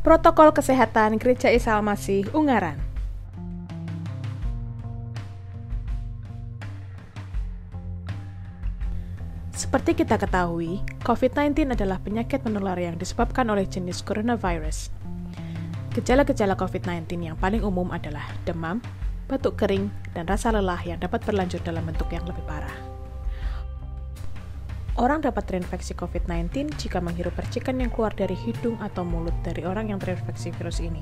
Protokol Kesehatan Gereja Isa Al-Masih Ungaran. Seperti kita ketahui, COVID-19 adalah penyakit menular yang disebabkan oleh jenis coronavirus. Gejala-gejala COVID-19 yang paling umum adalah demam, batuk kering, dan rasa lelah yang dapat berlanjut dalam bentuk yang lebih parah. Orang dapat terinfeksi COVID-19 jika menghirup percikan yang keluar dari hidung atau mulut dari orang yang terinfeksi virus ini,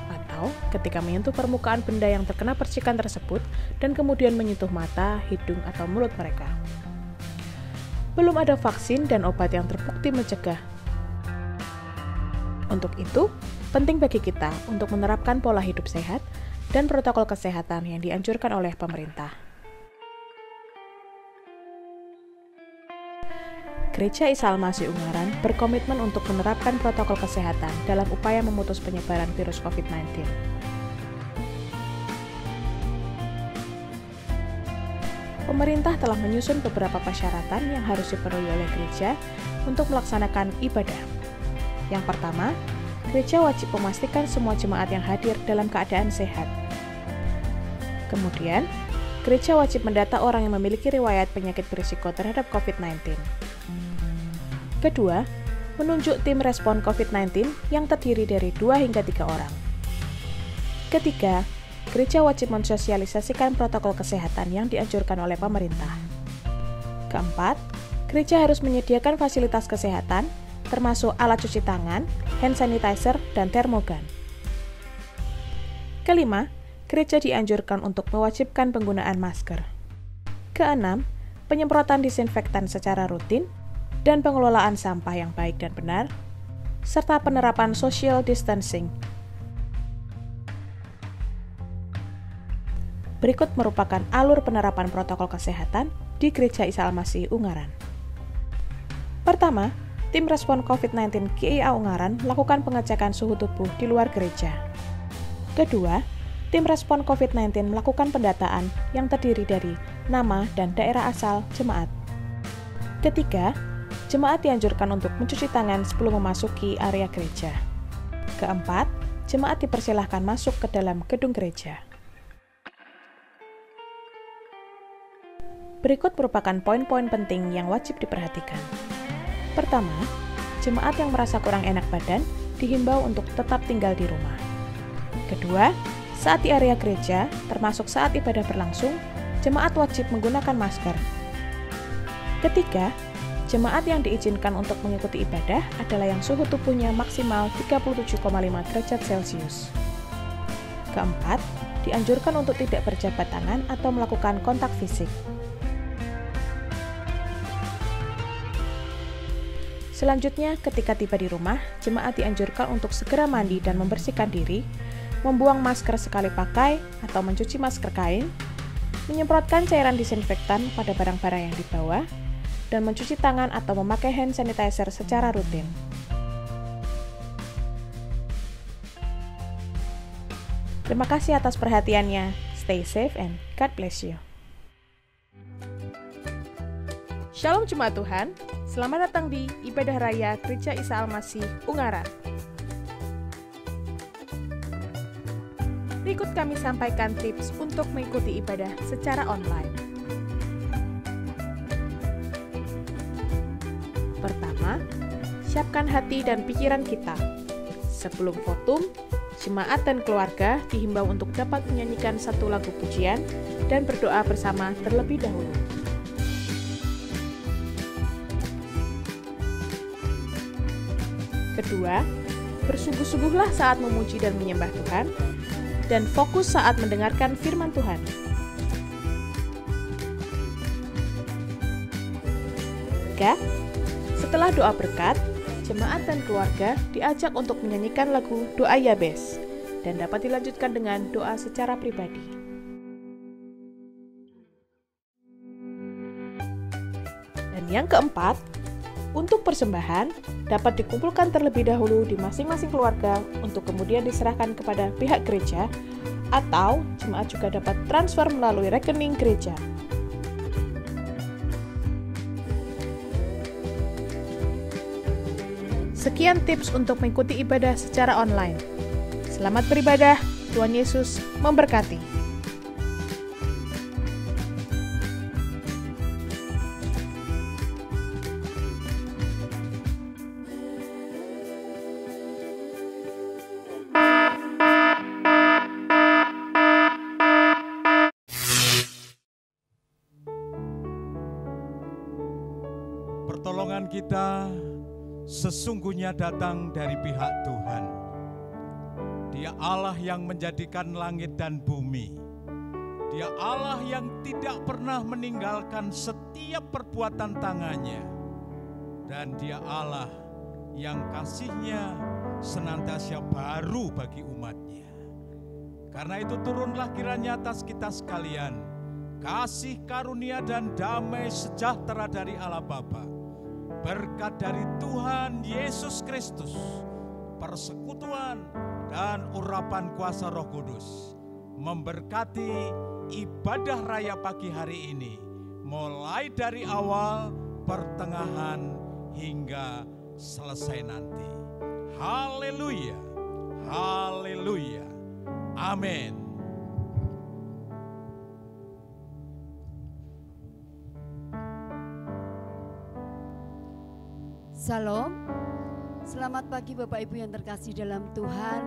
atau ketika menyentuh permukaan benda yang terkena percikan tersebut dan kemudian menyentuh mata, hidung, atau mulut mereka. Belum ada vaksin dan obat yang terbukti mencegah. Untuk itu, penting bagi kita untuk menerapkan pola hidup sehat dan protokol kesehatan yang dianjurkan oleh pemerintah. Gereja Isa Al-Masih Ungaran berkomitmen untuk menerapkan protokol kesehatan dalam upaya memutus penyebaran virus COVID-19. Pemerintah telah menyusun beberapa persyaratan yang harus dipenuhi oleh gereja untuk melaksanakan ibadah. Yang pertama, gereja wajib memastikan semua jemaat yang hadir dalam keadaan sehat. Kemudian, gereja wajib mendata orang yang memiliki riwayat penyakit berisiko terhadap COVID-19. Kedua, menunjuk tim respon COVID-19 yang terdiri dari 2 hingga 3 orang. Ketiga, gereja wajib mensosialisasikan protokol kesehatan yang dianjurkan oleh pemerintah. Keempat, gereja harus menyediakan fasilitas kesehatan, termasuk alat cuci tangan, hand sanitizer, dan termogan. Kelima, gereja dianjurkan untuk mewajibkan penggunaan masker. Keenam, penyemprotan disinfektan secara rutin, dan pengelolaan sampah yang baik dan benar, serta penerapan social distancing. Berikut merupakan alur penerapan protokol kesehatan di Gereja Isa Al-Masih Ungaran. Pertama, tim respon COVID-19 GIA Ungaran melakukan pengecekan suhu tubuh di luar gereja. Kedua, tim respon COVID-19 melakukan pendataan yang terdiri dari nama dan daerah asal jemaat. Ketiga, jemaat dianjurkan untuk mencuci tangan sebelum memasuki area gereja. Keempat, jemaat dipersilahkan masuk ke dalam gedung gereja. Berikut merupakan poin-poin penting yang wajib diperhatikan. Pertama, jemaat yang merasa kurang enak badan dihimbau untuk tetap tinggal di rumah. Kedua, saat di area gereja, termasuk saat ibadah berlangsung, jemaat wajib menggunakan masker. Ketiga, jemaat yang diizinkan untuk mengikuti ibadah adalah yang suhu tubuhnya maksimal 37,5 derajat Celcius. Keempat, dianjurkan untuk tidak berjabat tangan atau melakukan kontak fisik. Selanjutnya, ketika tiba di rumah, jemaat dianjurkan untuk segera mandi dan membersihkan diri, membuang masker sekali pakai atau mencuci masker kain, menyemprotkan cairan disinfektan pada barang-barang yang dibawa, dan mencuci tangan atau memakai hand sanitizer secara rutin. Terima kasih atas perhatiannya. Stay safe and God bless you. Shalom Jemaat Tuhan, selamat datang di Ibadah Raya Gereja Isa Al-Masih Ungaran. Berikut kami sampaikan tips untuk mengikuti ibadah secara online. Pertama, siapkan hati dan pikiran kita. Sebelum votum, jemaat dan keluarga dihimbau untuk dapat menyanyikan satu lagu pujian dan berdoa bersama terlebih dahulu. Kedua, bersungguh-sungguhlah saat memuji dan menyembah Tuhan, dan fokus saat mendengarkan firman Tuhan. Ketiga, setelah doa berkat, jemaat dan keluarga diajak untuk menyanyikan lagu Doa Yabes dan dapat dilanjutkan dengan doa secara pribadi. Dan yang keempat, untuk persembahan dapat dikumpulkan terlebih dahulu di masing-masing keluarga untuk kemudian diserahkan kepada pihak gereja, atau jemaat juga dapat transfer melalui rekening gereja. Sekian tips untuk mengikuti ibadah secara online. Selamat beribadah, Tuhan Yesus memberkati. Pertolongan kita sesungguhnya datang dari pihak Tuhan. Dia Allah yang menjadikan langit dan bumi. Dia Allah yang tidak pernah meninggalkan setiap perbuatan tangannya. Dan Dia Allah yang kasih-Nya senantiasa baru bagi umat-Nya. Karena itu turunlah kiranya atas kita sekalian kasih karunia dan damai sejahtera dari Allah Bapa, berkat dari Tuhan Yesus Kristus, persekutuan dan urapan kuasa Roh Kudus memberkati ibadah raya pagi hari ini, mulai dari awal, pertengahan, hingga selesai nanti. Haleluya, haleluya, amin. Salam, selamat pagi Bapak Ibu yang terkasih dalam Tuhan.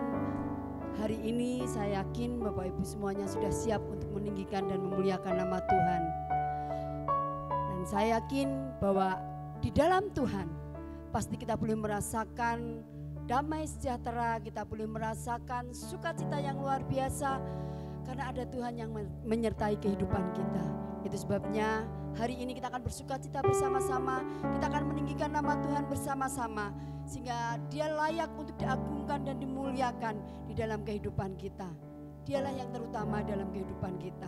Hari ini saya yakin Bapak Ibu semuanya sudah siap untuk meninggikan dan memuliakan nama Tuhan. Dan saya yakin bahwa di dalam Tuhan pasti kita boleh merasakan damai sejahtera, kita boleh merasakan sukacita yang luar biasa karena ada Tuhan yang menyertai kehidupan kita. Itu sebabnya hari ini kita akan bersukacita bersama-sama, kita akan meninggikan nama Tuhan bersama-sama, sehingga Dia layak untuk diagungkan dan dimuliakan di dalam kehidupan kita. Dialah yang terutama dalam kehidupan kita.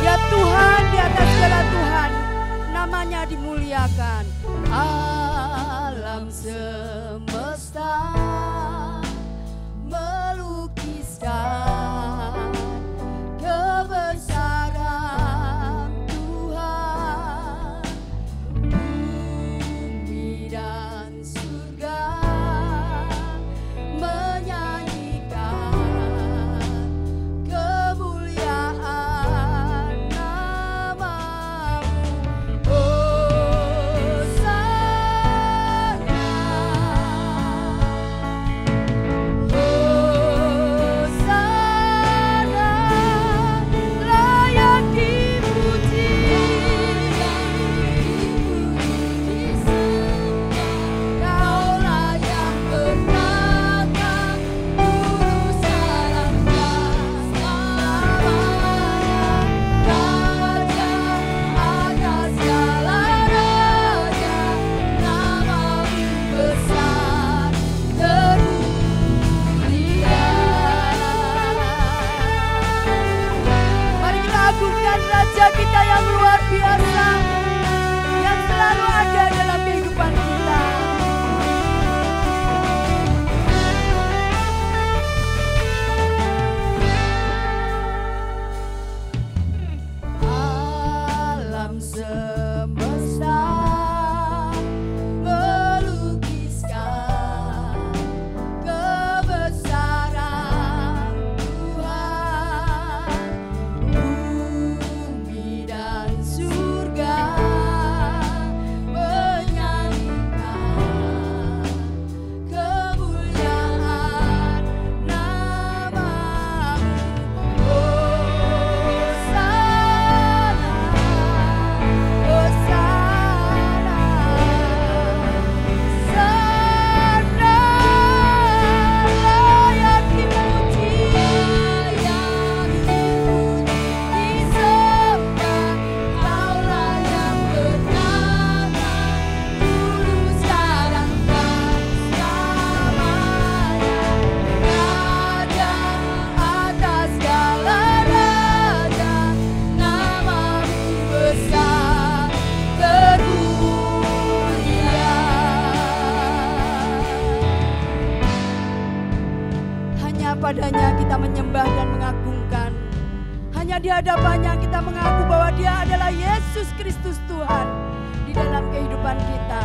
Ya Tuhan di atas segala Tuhan, namanya dimuliakan. Alam semesta melukiskan kebesaran Tuhan. Bumi dan surga menyanyikan kita yang luar biasa, yang selalu ada dalam kehidupan kita. Alam semesta melukiskan kebesaran Tuhan. Bumi dan surga menyanyikan di hadapannya kita mengaku bahwa Dia adalah Yesus Kristus Tuhan di dalam kehidupan kita.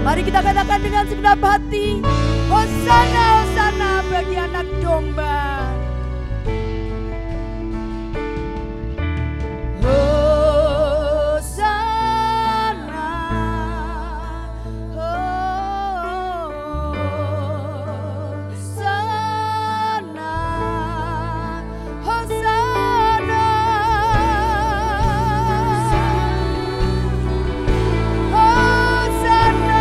Mari kita katakan dengan segenap hati, Hosana, Hosana bagi anak domba. Hosana, Hosana, Hosana. Hosana,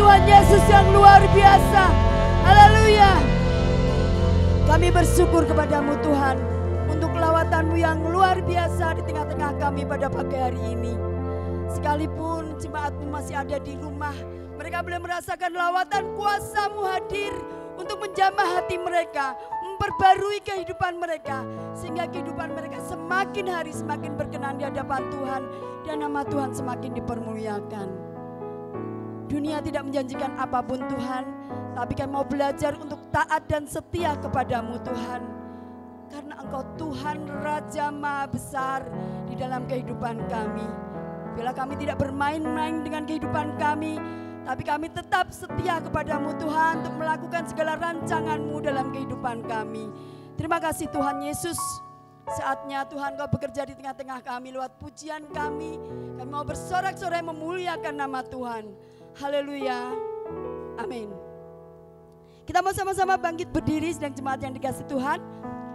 Tuhan Yesus yang luar biasa. Haleluya. Kami bersyukur kepadamu Tuhan untuk lawatan-Mu yang luar biasa di tengah-tengah kami pada pagi hari ini. Sekalipun jemaat-Mu masih ada di rumah, mereka boleh merasakan lawatan kuasa-Mu hadir untuk menjamah hati mereka, memperbarui kehidupan mereka, sehingga kehidupan mereka semakin hari semakin berkenan di hadapan Tuhan dan nama Tuhan semakin dipermuliakan. Dunia tidak menjanjikan apapun Tuhan, tapi kami mau belajar untuk taat dan setia kepadamu Tuhan. Karena Engkau Tuhan Raja Maha Besar di dalam kehidupan kami. Bila kami tidak bermain-main dengan kehidupan kami, tapi kami tetap setia kepadamu Tuhan untuk melakukan segala rancangan-Mu dalam kehidupan kami. Terima kasih Tuhan Yesus. Saatnya Tuhan Kau bekerja di tengah-tengah kami lewat pujian kami. Kami mau bersorak-sorai memuliakan nama Tuhan. Haleluya. Amin. Kita mau sama-sama bangkit berdiri sedang jemaat yang dikasih Tuhan.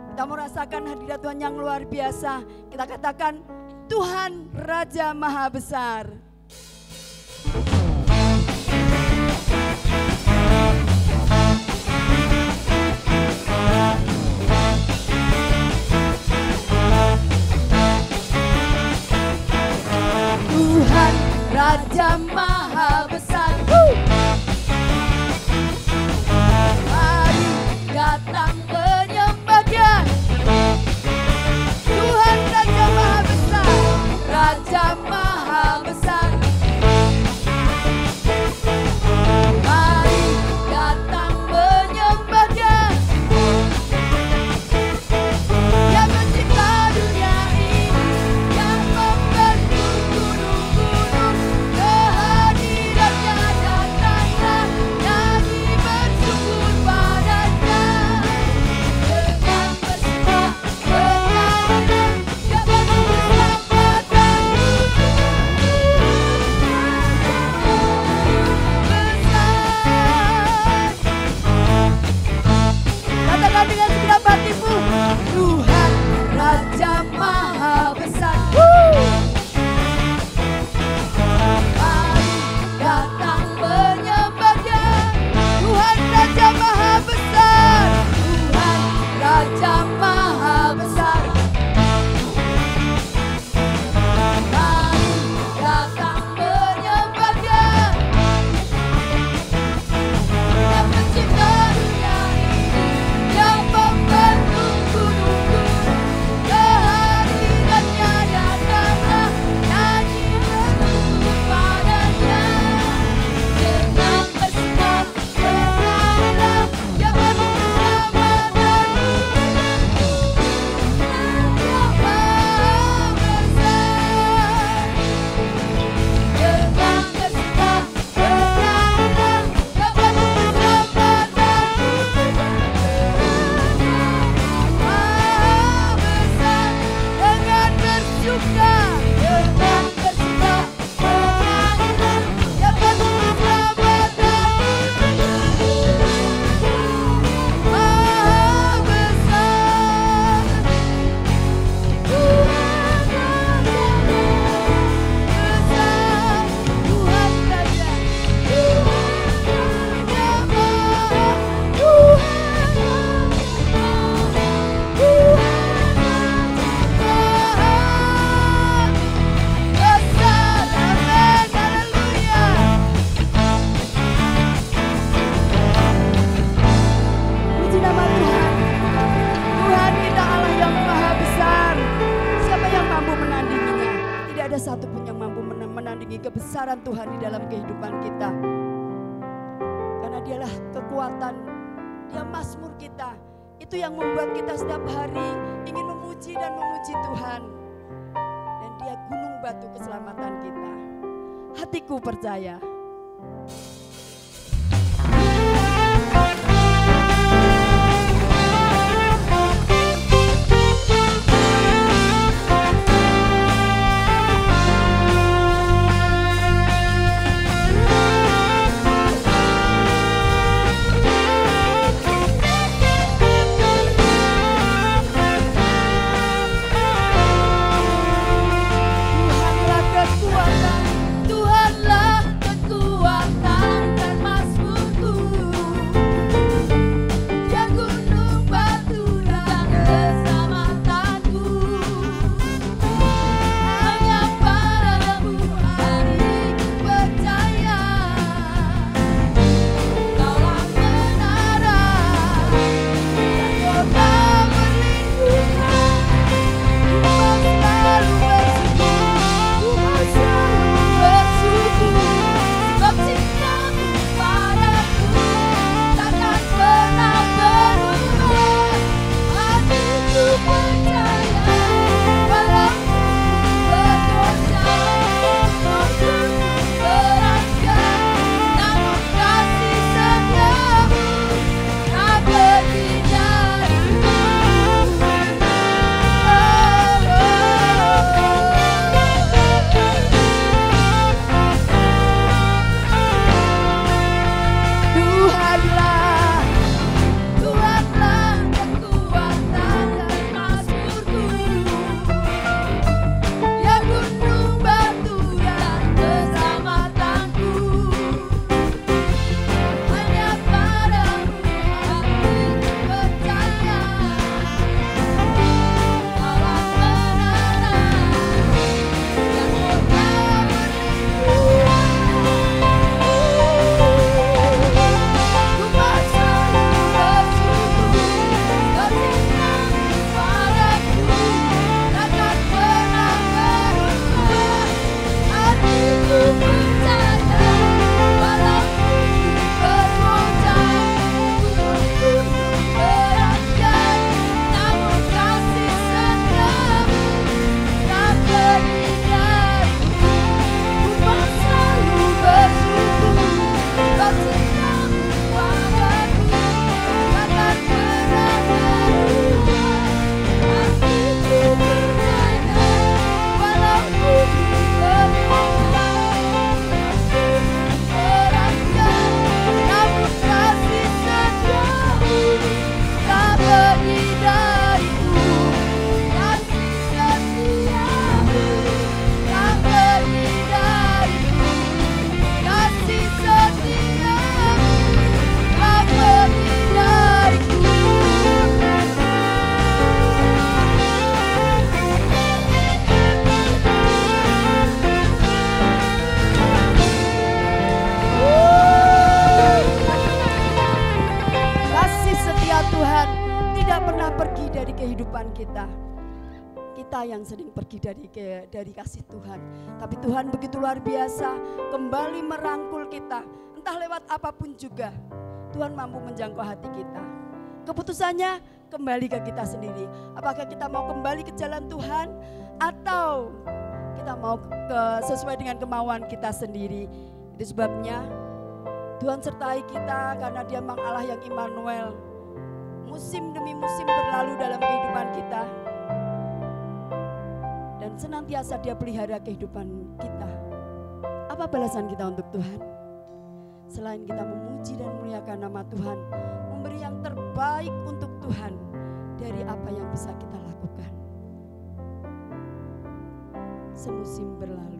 Kita mau rasakan hadirat Tuhan yang luar biasa. Kita katakan Tuhan Raja Maha Besar. Tuhan Raja Maha Besar. Mari datang menyembah Dia. Tuhan Raja Maha Besar, Raja Maha Besar. Mari datang menyembah Dia. Yang mencipta dunia ini, yang membentuk gunung-gunung, kehadirannya datanglah, nyanyi bersyukur padanya. Dengan bersuka bernyanyi, dapat keselamatan besar. Katakan dengan segenap hatimu, Tuhan Raja Maha Besar. Mari datang menyembah Dia. Tuhan Raja Maha Besar. Tuhan Raja Maha Besar. Mari datang menyembah Dia. Yang mencipta dunia ini, yang membentuk gunung-gunung, kehadirannya datanglah, nyanyi bersyukur padanya. Dengan bersuka bernyanyilah, Dia memberi keselamatan. Raja Maha Besar. Dengan bersuka bernyanyilah, Dia memberi keselamatan. Maha Besar. Dengan bersuka bernyanyilah, Dia memberi keselamatan. Maha Besar. Tuhan Raja Besar. Tuhan Raja. Puji nama Tuhan. Tuhan kita Allah yang maha besar. Siapa yang mampu menandinginya? Tidak ada satupun yang mampu menandingi kebesaran Tuhan di dalam kehidupan kita. Karena Dialah kekuatan, Dia mazmur kita. Itu yang membuat kita setiap hari ingin memuji dan memuji Tuhan. Dan Dia gunung batu keselamatan kita. Hatiku percaya. Tuhanlah kekuatan, Tuhanlah kekuatan. pergi dari kehidupan kita. Kita yang sering pergi dari kasih Tuhan. Tapi Tuhan begitu luar biasa, kembali merangkul kita. Entah lewat apapun juga, Tuhan mampu menjangkau hati kita. Keputusannya kembali ke kita sendiri. Apakah kita mau kembali ke jalan Tuhan atau kita mau sesuai dengan kemauan kita sendiri. Itu sebabnya Tuhan sertai kita karena Dia memang Allah yang Immanuel. Musim demi musim berlalu dalam kehidupan kita. Dan senantiasa Dia pelihara kehidupan kita. Apa balasan kita untuk Tuhan? Selain kita memuji dan memuliakan nama Tuhan, memberi yang terbaik untuk Tuhan dari apa yang bisa kita lakukan. Semusim berlalu.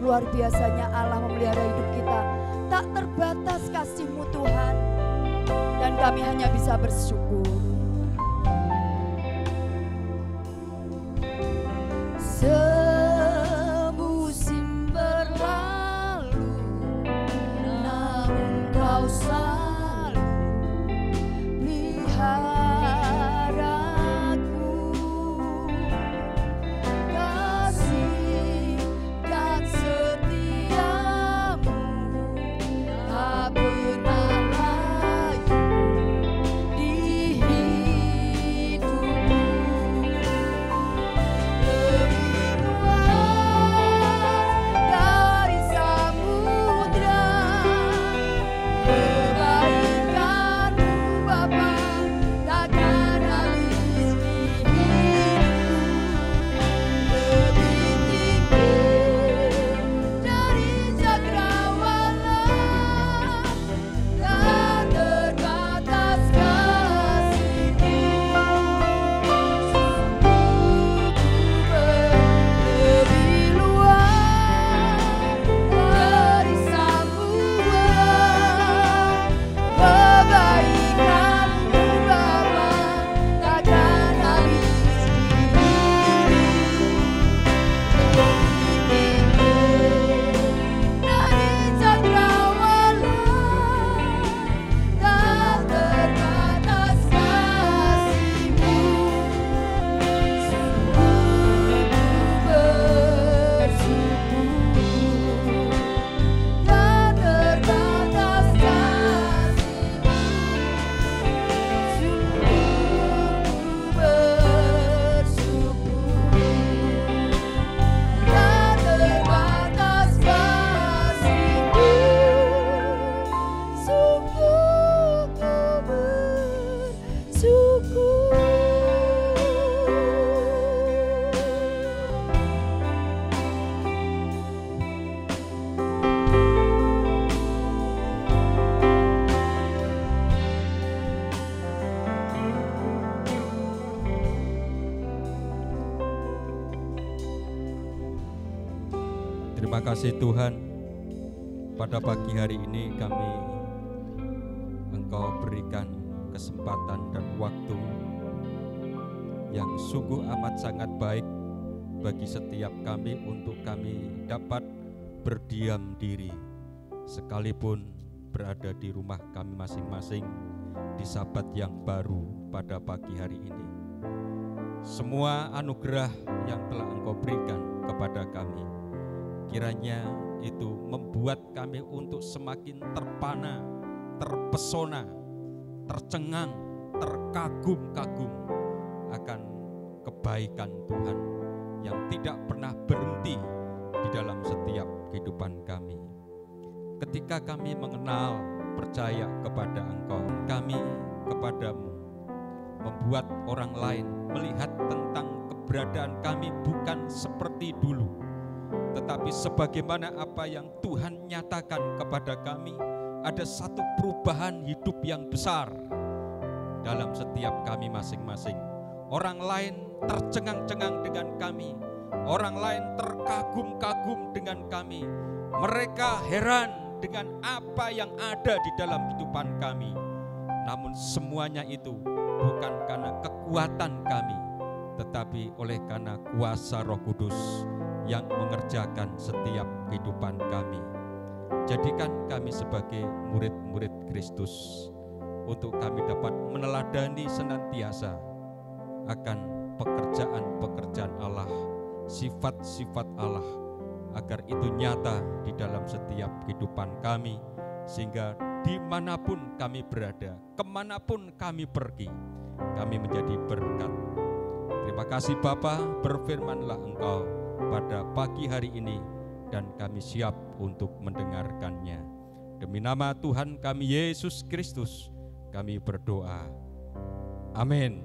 Luar biasanya Allah memelihara hidup kita. Tak terbatas kasih-Mu Tuhan. Dan kami hanya bisa bersyukur. Semusim berlalu, namun Kau selalu pelihara. Terima kasih Tuhan, pada pagi hari ini Engkau berikan kesempatan dan waktu yang sungguh amat sangat baik bagi setiap kami untuk kami dapat berdiam diri, sekalipun berada di rumah kami masing-masing di Sabat yang baru pada pagi hari ini. Semua anugerah yang telah Engkau berikan kepada kami, kiranya itu membuat kami untuk semakin terpana, terpesona, tercengang, terkagum-kagum akan kebaikan Tuhan yang tidak pernah berhenti di dalam setiap kehidupan kami. Ketika kami mengenal, percaya kepada Engkau, kami kepadamu, membuat orang lain melihat tentang keberadaan kami bukan seperti dulu, tetapi sebagaimana apa yang Tuhan nyatakan kepada kami, ada satu perubahan hidup yang besar dalam setiap kami masing-masing. Orang lain tercengang-cengang dengan kami, orang lain terkagum-kagum dengan kami. Mereka heran dengan apa yang ada di dalam kehidupan kami. Namun semuanya itu bukan karena kekuatan kami, tetapi oleh karena kuasa Roh Kudus yang mengerjakan setiap kehidupan kami. Jadikan kami sebagai murid-murid Kristus, untuk kami dapat meneladani senantiasa akan pekerjaan-pekerjaan Allah, sifat-sifat Allah, agar itu nyata di dalam setiap kehidupan kami, sehingga dimanapun kami berada, kemanapun kami pergi, kami menjadi berkat. Terima kasih Bapa, berfirmanlah Engkau pada pagi hari ini, dan kami siap untuk mendengarkannya. Demi nama Tuhan kami Yesus Kristus, kami berdoa. Amin.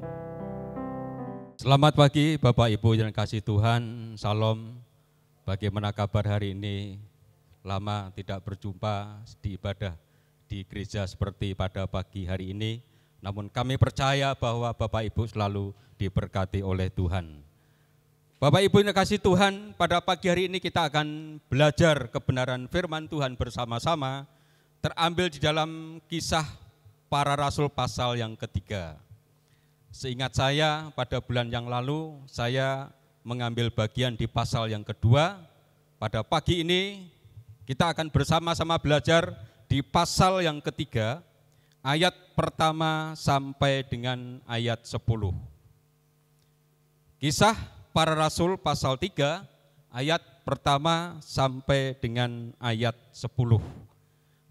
Selamat pagi Bapak Ibu yang kasih Tuhan, Salam. Bagaimana kabar hari ini? Lama tidak berjumpa di ibadah di gereja seperti pada pagi hari ini. Namun kami percaya bahwa Bapak Ibu selalu diberkati oleh Tuhan. Bapak Ibu yang kasih Tuhan, pada pagi hari ini kita akan belajar kebenaran firman Tuhan bersama-sama, terambil di dalam Kisah Para Rasul pasal yang ketiga. Seingat saya pada bulan yang lalu saya mengambil bagian di pasal yang kedua. Pada pagi ini kita akan bersama-sama belajar di pasal yang ketiga, ayat pertama sampai dengan ayat 10. Kisah Para Rasul pasal 3 ayat pertama sampai dengan ayat 10.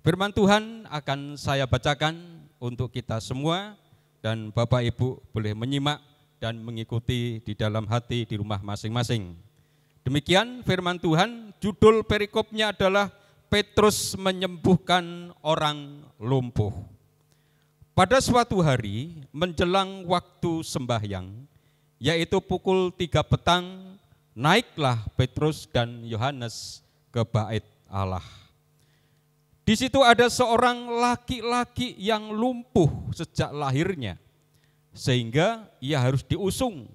Firman Tuhan akan saya bacakan untuk kita semua, dan Bapak Ibu boleh menyimak dan mengikuti di dalam hati di rumah masing-masing. Demikian firman Tuhan, judul perikopnya adalah Petrus menyembuhkan orang lumpuh. Pada suatu hari menjelang waktu sembahyang, yaitu pukul 3 petang, naiklah Petrus dan Yohanes ke bait Allah. Di situ ada seorang laki-laki yang lumpuh sejak lahirnya, sehingga ia harus diusung.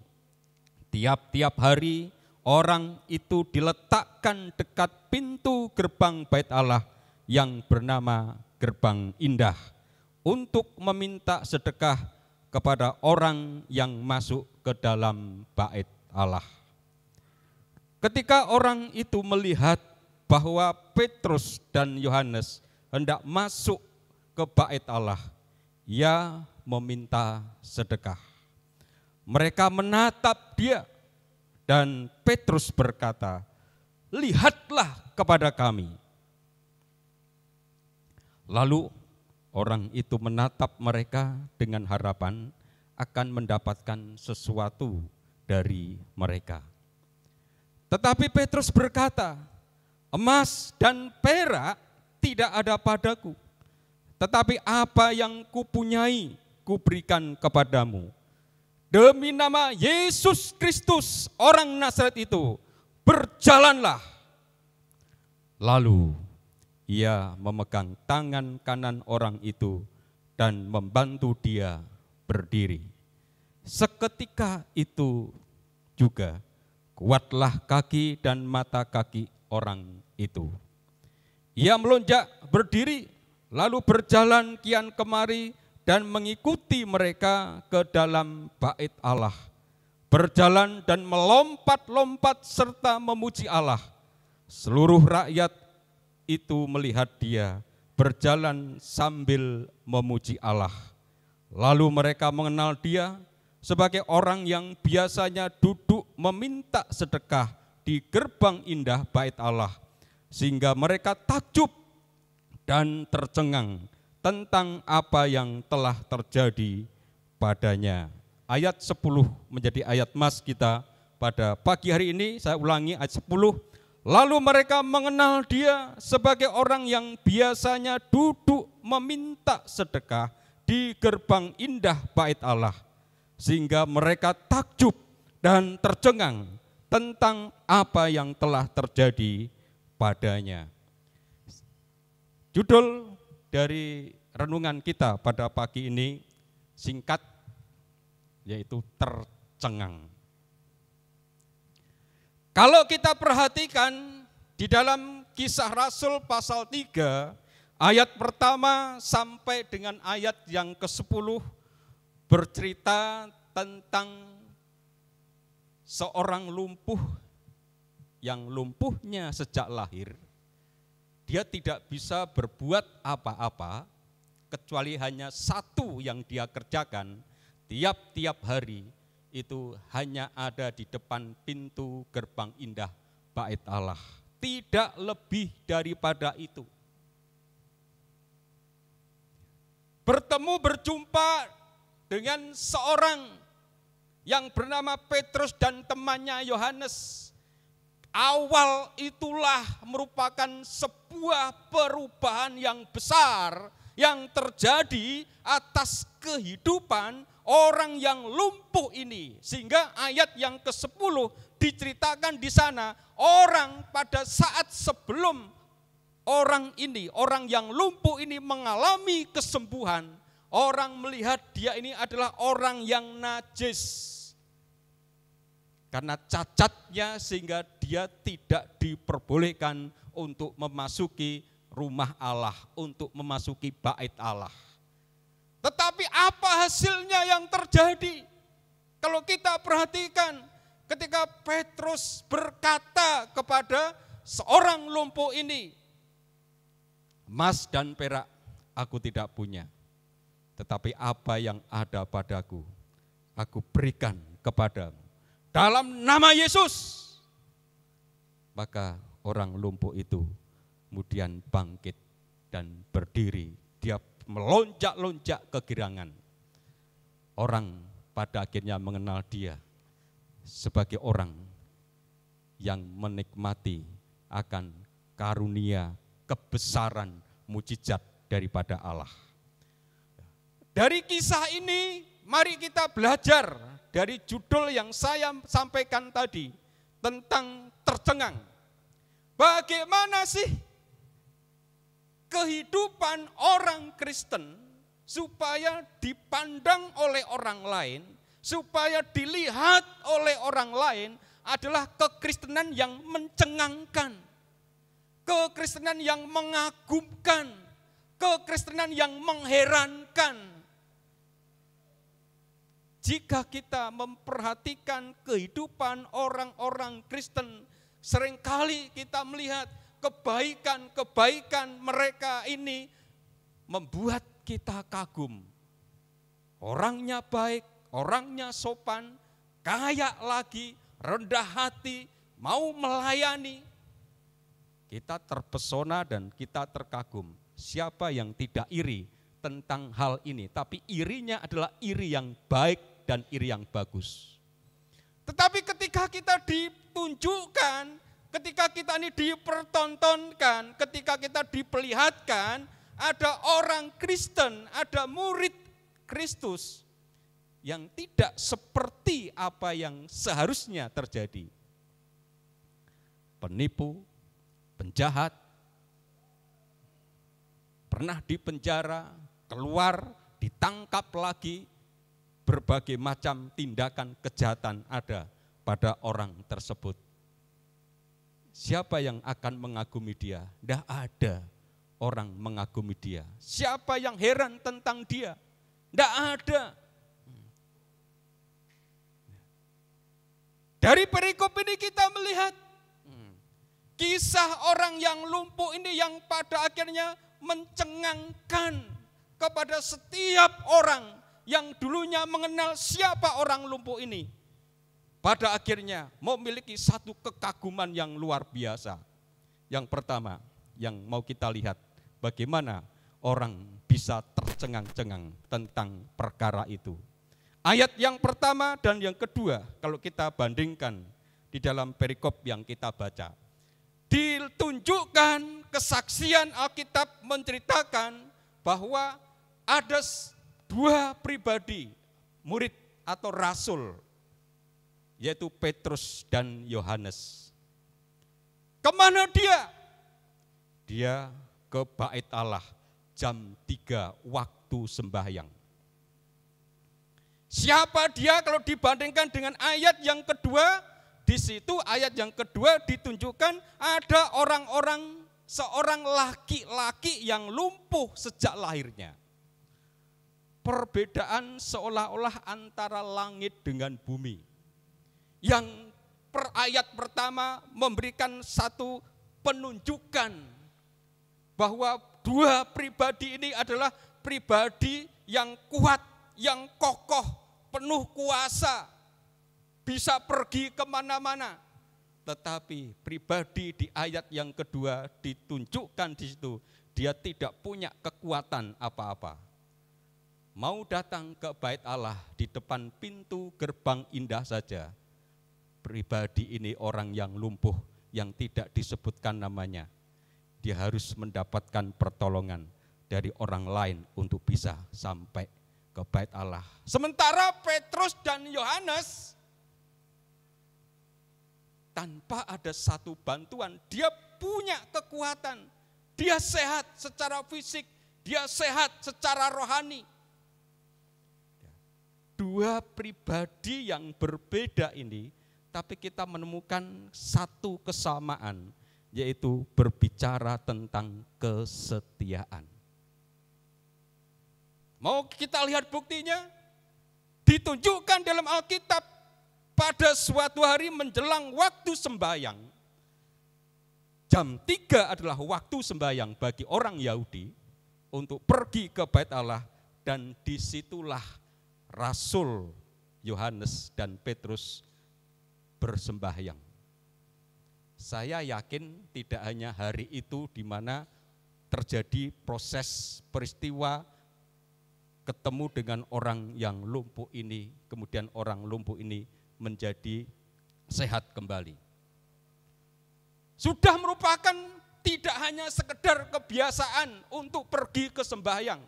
Tiap-tiap hari orang itu diletakkan dekat pintu gerbang bait Allah yang bernama Gerbang Indah, untuk meminta sedekah kepada orang yang masuk ke dalam bait Allah. Ketika orang itu melihat bahwa Petrus dan Yohanes hendak masuk ke bait Allah, ia meminta sedekah. Mereka menatap dia, dan Petrus berkata, "Lihatlah kepada kami." Lalu orang itu menatap mereka dengan harapan akan mendapatkan sesuatu dari mereka. Tetapi Petrus berkata, "Emas dan perak tidak ada padaku, tetapi apa yang kupunyai kuberikan kepadamu. Demi nama Yesus Kristus orang Nazaret itu, berjalanlah." Lalu ia memegang tangan kanan orang itu dan membantu dia berdiri. Seketika itu juga kuatlah kaki dan mata kaki orang itu. Ia melonjak berdiri, lalu berjalan kian kemari dan mengikuti mereka ke dalam bait Allah. Berjalan dan melompat-lompat serta memuji Allah. Seluruh rakyat itu melihat dia berjalan sambil memuji Allah. Lalu mereka mengenal dia sebagai orang yang biasanya duduk meminta sedekah di gerbang indah bait Allah, sehingga mereka takjub dan tercengang tentang apa yang telah terjadi padanya. Ayat 10 menjadi ayat mas kita pada pagi hari ini. Saya ulangi ayat 10. Lalu mereka mengenal dia sebagai orang yang biasanya duduk meminta sedekah di gerbang indah bait Allah, sehingga mereka takjub dan tercengang tentang apa yang telah terjadi padanya. Judul dari renungan kita pada pagi ini singkat, yaitu tercengang. Kalau kita perhatikan di dalam Kisah Rasul pasal 3, ayat pertama sampai dengan ayat yang ke-10 bercerita tentang seorang lumpuh yang lumpuhnya sejak lahir. Dia tidak bisa berbuat apa-apa kecuali hanya satu yang dia kerjakan tiap-tiap hari, itu hanya ada di depan pintu gerbang indah bait Allah. Tidak lebih daripada itu. Berjumpa dengan seorang yang bernama Petrus dan temannya Yohanes. Awal itulah merupakan sebuah perubahan yang besar yang terjadi atas kehidupan orang yang lumpuh ini. Sehingga ayat yang ke-10 diceritakan di sana, orang pada saat sebelum orang yang lumpuh ini mengalami kesembuhan, orang melihat dia ini adalah orang yang najis. Karena cacatnya sehingga dia tidak diperbolehkan untuk memasuki rumah Allah, untuk memasuki bait Allah. Tetapi apa hasilnya yang terjadi? Kalau kita perhatikan ketika Petrus berkata kepada seorang lumpuh ini, emas dan perak aku tidak punya, tetapi apa yang ada padaku, aku berikan kepadamu. Dalam nama Yesus. Maka orang lumpuh itu kemudian bangkit dan berdiri. Dia melonjak-lonjak kegirangan. Orang pada akhirnya mengenal dia sebagai orang yang menikmati akan karunia kebesaran mujizat daripada Allah. Dari kisah ini mari kita belajar dari judul yang saya sampaikan tadi tentang tercengang. Bagaimana sih kehidupan orang Kristen supaya dipandang oleh orang lain, supaya dilihat oleh orang lain adalah kekristenan yang mencengangkan, kekristenan yang mengagumkan, kekristenan yang mengherankan. Jika kita memperhatikan kehidupan orang-orang Kristen, seringkali kita melihat kebaikan-kebaikan mereka ini membuat kita kagum. Orangnya baik, orangnya sopan, kaya lagi, rendah hati, mau melayani. Kita terpesona dan kita terkagum. Siapa yang tidak iri tentang hal ini? Tapi irinya adalah iri yang baik dan iri yang bagus. Tetapi ketika kita ditunjukkan, ketika kita ini dipertontonkan, ketika kita diperlihatkan, ada orang Kristen, ada murid Kristus yang tidak seperti apa yang seharusnya terjadi. Penipu, penjahat, pernah dipenjara, keluar, ditangkap lagi, berbagai macam tindakan kejahatan ada pada orang tersebut. Siapa yang akan mengagumi dia? Tidak ada orang mengagumi dia. Siapa yang heran tentang dia? Tidak ada. Dari perikop ini kita melihat Kisah orang yang lumpuh ini yang pada akhirnya mencengangkan kepada setiap orang yang dulunya mengenal siapa orang lumpuh ini. Pada akhirnya memiliki satu kekaguman yang luar biasa. Yang pertama yang mau kita lihat, bagaimana orang bisa tercengang-cengang tentang perkara itu. Ayat yang pertama dan yang kedua, kalau kita bandingkan di dalam perikop yang kita baca, ditunjukkan kesaksian Alkitab menceritakan bahwa ada dua pribadi, murid atau rasul, yaitu Petrus dan Yohanes. Kemana dia? Dia ke Bait Allah jam 3 waktu sembahyang. Siapa dia kalau dibandingkan dengan ayat yang kedua? Di situ ayat yang kedua ditunjukkan ada orang-orang, seorang laki-laki yang lumpuh sejak lahirnya. Perbedaan seolah-olah antara langit dengan bumi. Yang ayat pertama memberikan satu penunjukan bahwa dua pribadi ini adalah pribadi yang kuat, yang kokoh, penuh kuasa, bisa pergi kemana-mana. Tetapi pribadi di ayat yang kedua ditunjukkan di situ, dia tidak punya kekuatan apa-apa. Mau datang ke Bait Allah di depan pintu gerbang indah saja, pribadi ini orang yang lumpuh, yang tidak disebutkan namanya. Dia harus mendapatkan pertolongan dari orang lain untuk bisa sampai ke Bait Allah. Sementara Petrus dan Yohanes tanpa ada satu bantuan, dia punya kekuatan. Dia sehat secara fisik, dia sehat secara rohani. Dua pribadi yang berbeda ini, tapi kita menemukan satu kesamaan, yaitu berbicara tentang kesetiaan. Mau kita lihat buktinya? Ditunjukkan dalam Alkitab pada suatu hari menjelang waktu sembahyang. Jam 3 adalah waktu sembahyang bagi orang Yahudi untuk pergi ke Bait Allah, dan disitulah Rasul Yohanes dan Petrus bersembahyang. Saya yakin tidak hanya hari itu di mana terjadi proses peristiwa ketemu dengan orang yang lumpuh ini, kemudian orang lumpuh ini menjadi sehat kembali. Sudah merupakan tidak hanya sekedar kebiasaan untuk pergi ke sembahyang,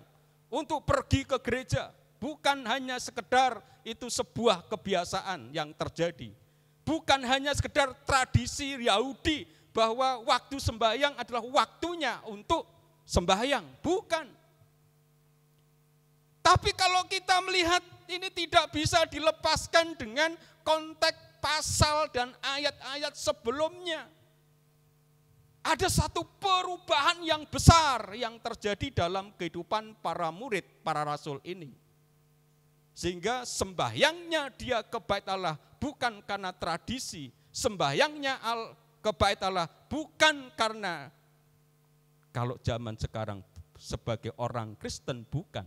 untuk pergi ke gereja. Bukan hanya sekedar itu sebuah kebiasaan yang terjadi. Bukan hanya sekedar tradisi Yahudi bahwa waktu sembahyang adalah waktunya untuk sembahyang. Bukan. Tapi kalau kita melihat ini tidak bisa dilepaskan dengan konteks pasal dan ayat-ayat sebelumnya. Ada satu perubahan yang besar yang terjadi dalam kehidupan para murid, para rasul ini. Sehingga sembahyangnya dia ke Bait Allah bukan karena tradisi, sembahyangnya ke Bait Allah bukan karena kalau zaman sekarang sebagai orang Kristen bukan.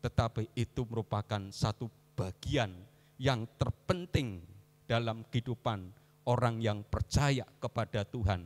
Tetapi itu merupakan satu bagian yang terpenting dalam kehidupan orang yang percaya kepada Tuhan.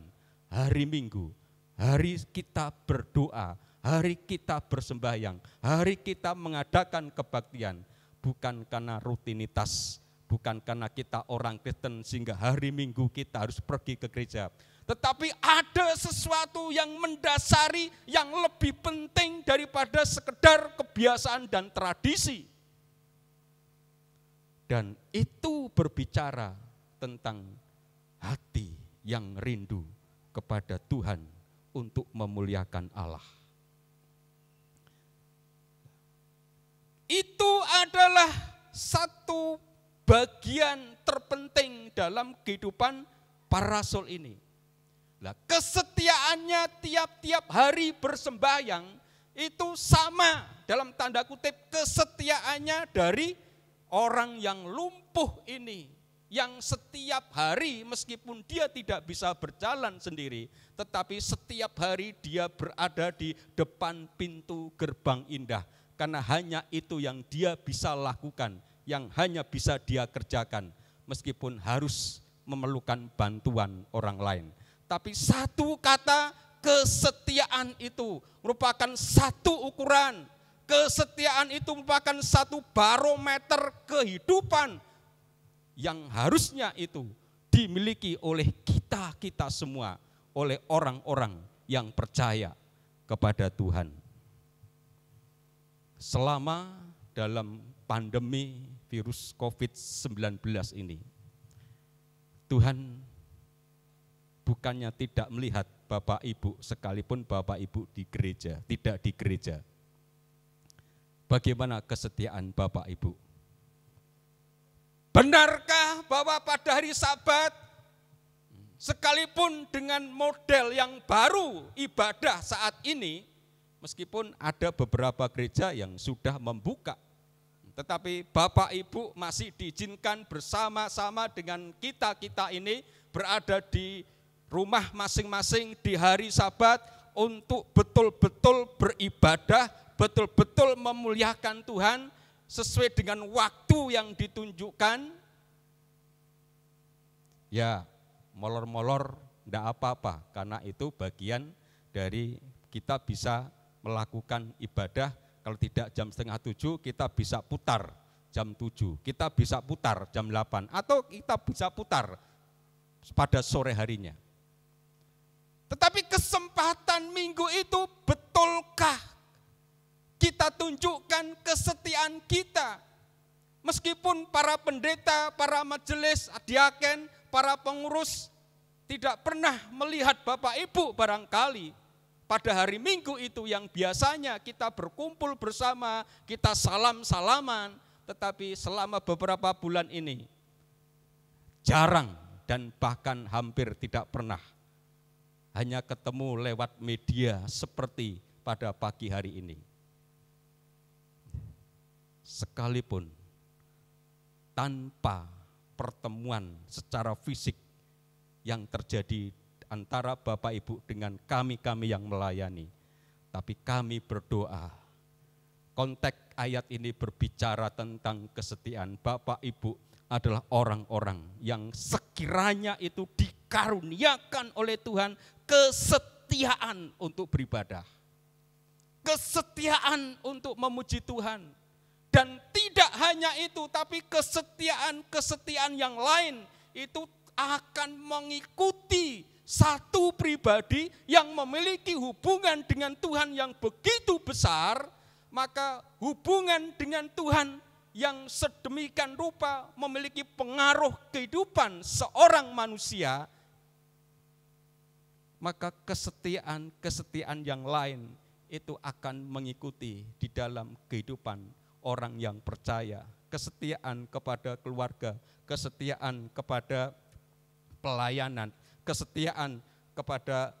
Hari Minggu, hari kita berdoa, hari kita bersembahyang, hari kita mengadakan kebaktian, bukan karena rutinitas, bukan karena kita orang Kristen sehingga hari Minggu kita harus pergi ke gereja. Tetapi ada sesuatu yang mendasari yang lebih penting daripada sekedar kebiasaan dan tradisi. Dan itu berbicara tentang hati yang rindu kepada Tuhan untuk memuliakan Allah. Itu adalah satu bagian terpenting dalam kehidupan para rasul ini. Nah, kesetiaannya tiap-tiap hari bersembahyang itu sama dalam tanda kutip kesetiaannya dari orang yang lumpuh ini. yang setiap hari meskipun dia tidak bisa berjalan sendiri, tetapi setiap hari dia berada di depan pintu gerbang indah. Karena hanya itu yang dia bisa lakukan, yang hanya bisa dia kerjakan, meskipun harus memerlukan bantuan orang lain. Tapi satu kata, kesetiaan itu merupakan satu ukuran. Kesetiaan itu merupakan satu barometer kehidupan yang harusnya itu dimiliki oleh kita semua, oleh orang-orang yang percaya kepada Tuhan. Selama dalam pandemi virus COVID-19 ini, Tuhan bukannya tidak melihat Bapak Ibu, sekalipun Bapak Ibu di gereja, tidak di gereja. Bagaimana kesetiaan Bapak Ibu? Benarkah bahwa pada hari Sabat, sekalipun dengan model yang baru ibadah saat ini, meskipun ada beberapa gereja yang sudah membuka, tetapi Bapak Ibu masih diizinkan bersama-sama dengan kita ini berada di rumah masing-masing di hari Sabat untuk betul-betul beribadah, betul-betul memuliakan Tuhan sesuai dengan waktu yang ditunjukkan. Ya, molor-molor enggak apa-apa, karena itu bagian dari kita bisa melakukan ibadah. Kalau tidak jam 6:30 kita bisa putar jam 7, kita bisa putar jam 8, atau kita bisa putar pada sore harinya. Tetapi kesempatan minggu itu betulkah kita tunjukkan kesetiaan kita? Meskipun para pendeta, para majelis, diaken, para pengurus tidak pernah melihat Bapak Ibu barangkali pada hari Minggu itu yang biasanya kita berkumpul bersama, kita salam-salaman, tetapi selama beberapa bulan ini jarang dan bahkan hampir tidak pernah, hanya ketemu lewat media seperti pada pagi hari ini. Sekalipun tanpa pertemuan secara fisik yang terjadi antara Bapak Ibu dengan kami yang melayani, tapi kami berdoa. Konteks ayat ini berbicara tentang kesetiaan. Bapak Ibu adalah orang-orang yang sekiranya itu dikaruniakan oleh Tuhan kesetiaan untuk beribadah, kesetiaan untuk memuji Tuhan. Dan tidak hanya itu, tapi kesetiaan yang lain itu akan mengikuti satu pribadi yang memiliki hubungan dengan Tuhan yang begitu besar. Maka hubungan dengan Tuhan yang sedemikian rupa memiliki pengaruh kehidupan seorang manusia, maka kesetiaan yang lain itu akan mengikuti di dalam kehidupan orang yang percaya. Kesetiaan kepada keluarga, kesetiaan kepada pelayanan, kesetiaan kepada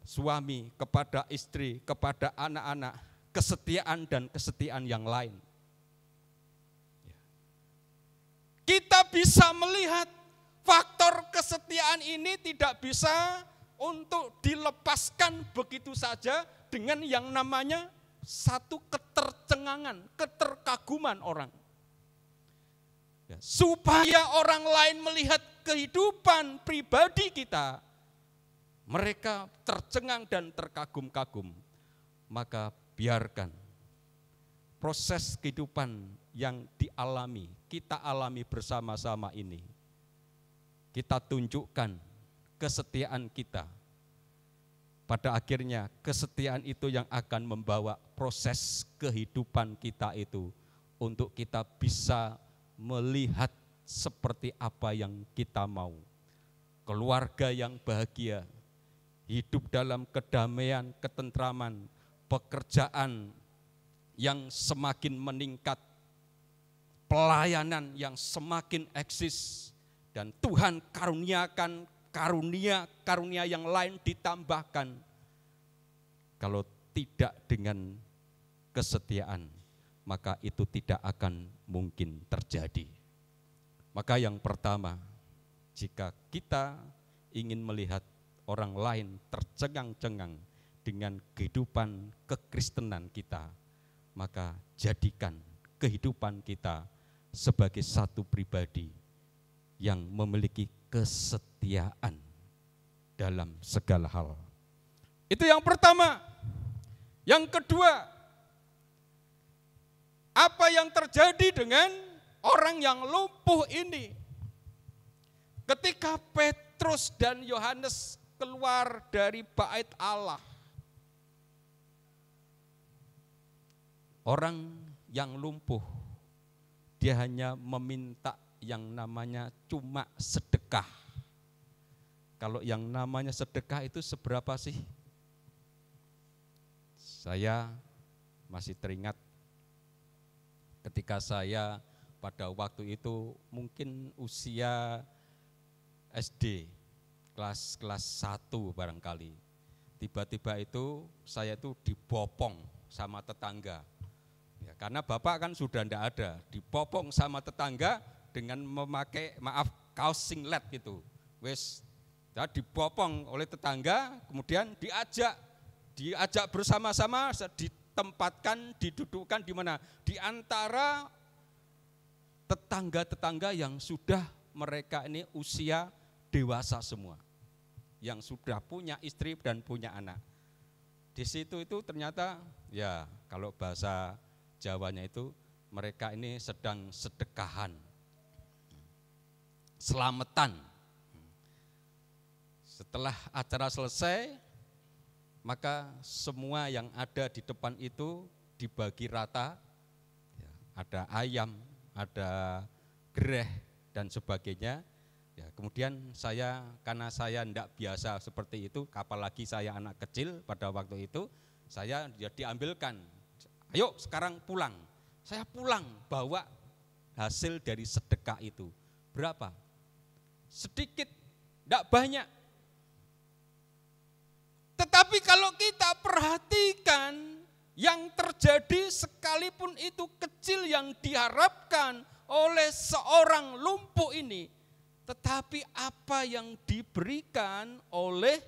suami, kepada istri, kepada anak-anak, kesetiaan dan kesetiaan yang lain. Kita bisa melihat faktor kesetiaan ini tidak bisa untuk dilepaskan begitu saja dengan yang namanya satu ketercengangan, keterkaguman orang. Ya, supaya orang lain melihat kehidupan pribadi kita, mereka tercengang dan terkagum-kagum. Maka biarkan proses kehidupan yang dialami, kita alami bersama-sama ini, kita tunjukkan kesetiaan kita. Pada akhirnya kesetiaan itu yang akan membawa proses kehidupan kita itu untuk kita bisa melihat seperti apa yang kita mau. Keluarga yang bahagia, hidup dalam kedamaian, ketentraman, pekerjaan yang semakin meningkat, pelayanan yang semakin eksis, dan Tuhan karuniakan karunia yang lain ditambahkan. Kalau tidak dengan kesetiaan, maka itu tidak akan mungkin terjadi. Maka yang pertama, jika kita ingin melihat orang lain tercengang-cengang dengan kehidupan kekristenan kita, maka jadikan kehidupan kita sebagai satu pribadi yang memiliki kesetiaan dalam segala hal. Itu yang pertama. Yang kedua, apa yang terjadi dengan orang yang lumpuh ini? Ketika Petrus dan Yohanes keluar dari bait Allah, orang yang lumpuh, dia hanya meminta yang namanya cuma sedekah. Kalau yang namanya sedekah itu seberapa sih? Saya masih teringat ketika saya pada waktu itu mungkin usia SD, kelas 1 barangkali. Tiba-tiba itu saya itu dibopong sama tetangga. Ya, karena bapak kan sudah tidak ada, dibopong sama tetangga dengan memakai kaos singlet gitu. Wes, ya, dibopong oleh tetangga, kemudian diajak bersama-sama, ditempatkan, didudukkan di mana? Di antara tetangga-tetangga yang sudah mereka ini usia dewasa semua, yang sudah punya istri dan punya anak. Di situ itu ternyata ya kalau bahasa Jawanya itu mereka ini sedang sedekahan, selamatan. Setelah acara selesai, maka semua yang ada di depan itu dibagi rata, ya, ada ayam, ada gereh dan sebagainya. Ya, kemudian karena saya tidak biasa seperti itu, apalagi saya anak kecil pada waktu itu, saya diambilkan, ayo sekarang pulang. Saya pulang bawa hasil dari sedekah itu. Berapa? Sedikit, tidak banyak. Tetapi kalau kita perhatikan yang terjadi sekalipun itu kecil yang diharapkan oleh seorang lumpuh ini, tetapi apa yang diberikan oleh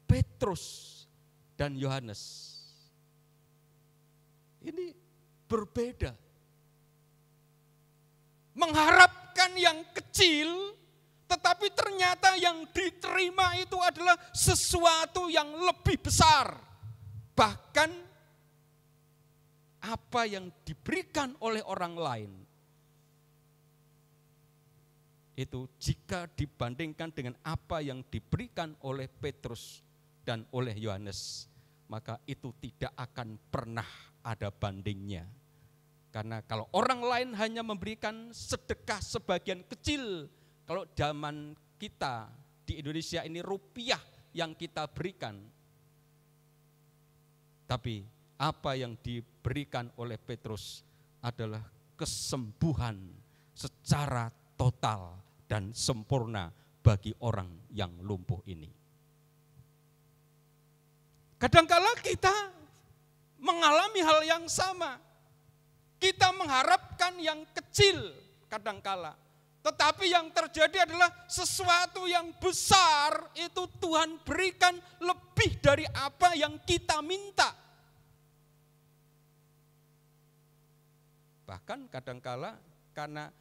Petrus dan Yohanes ini berbeda. Mengharapkan yang kecil, tetapi ternyata yang diterima itu adalah sesuatu yang lebih besar. Bahkan apa yang diberikan oleh orang lain, itu jika dibandingkan dengan apa yang diberikan oleh Petrus dan oleh Yohanes, maka itu tidak akan pernah ada bandingnya. Karena kalau orang lain hanya memberikan sedekah sebagian kecil, kalau zaman kita di Indonesia ini rupiah yang kita berikan. Tapi apa yang diberikan oleh Petrus adalah kesembuhan secara total dan sempurna bagi orang yang lumpuh ini. Kadangkala kita mengalami hal yang sama. Kita mengharapkan yang kecil kadangkala. Tetapi yang terjadi adalah sesuatu yang besar itu Tuhan berikan lebih dari apa yang kita minta. Bahkan kadangkala karena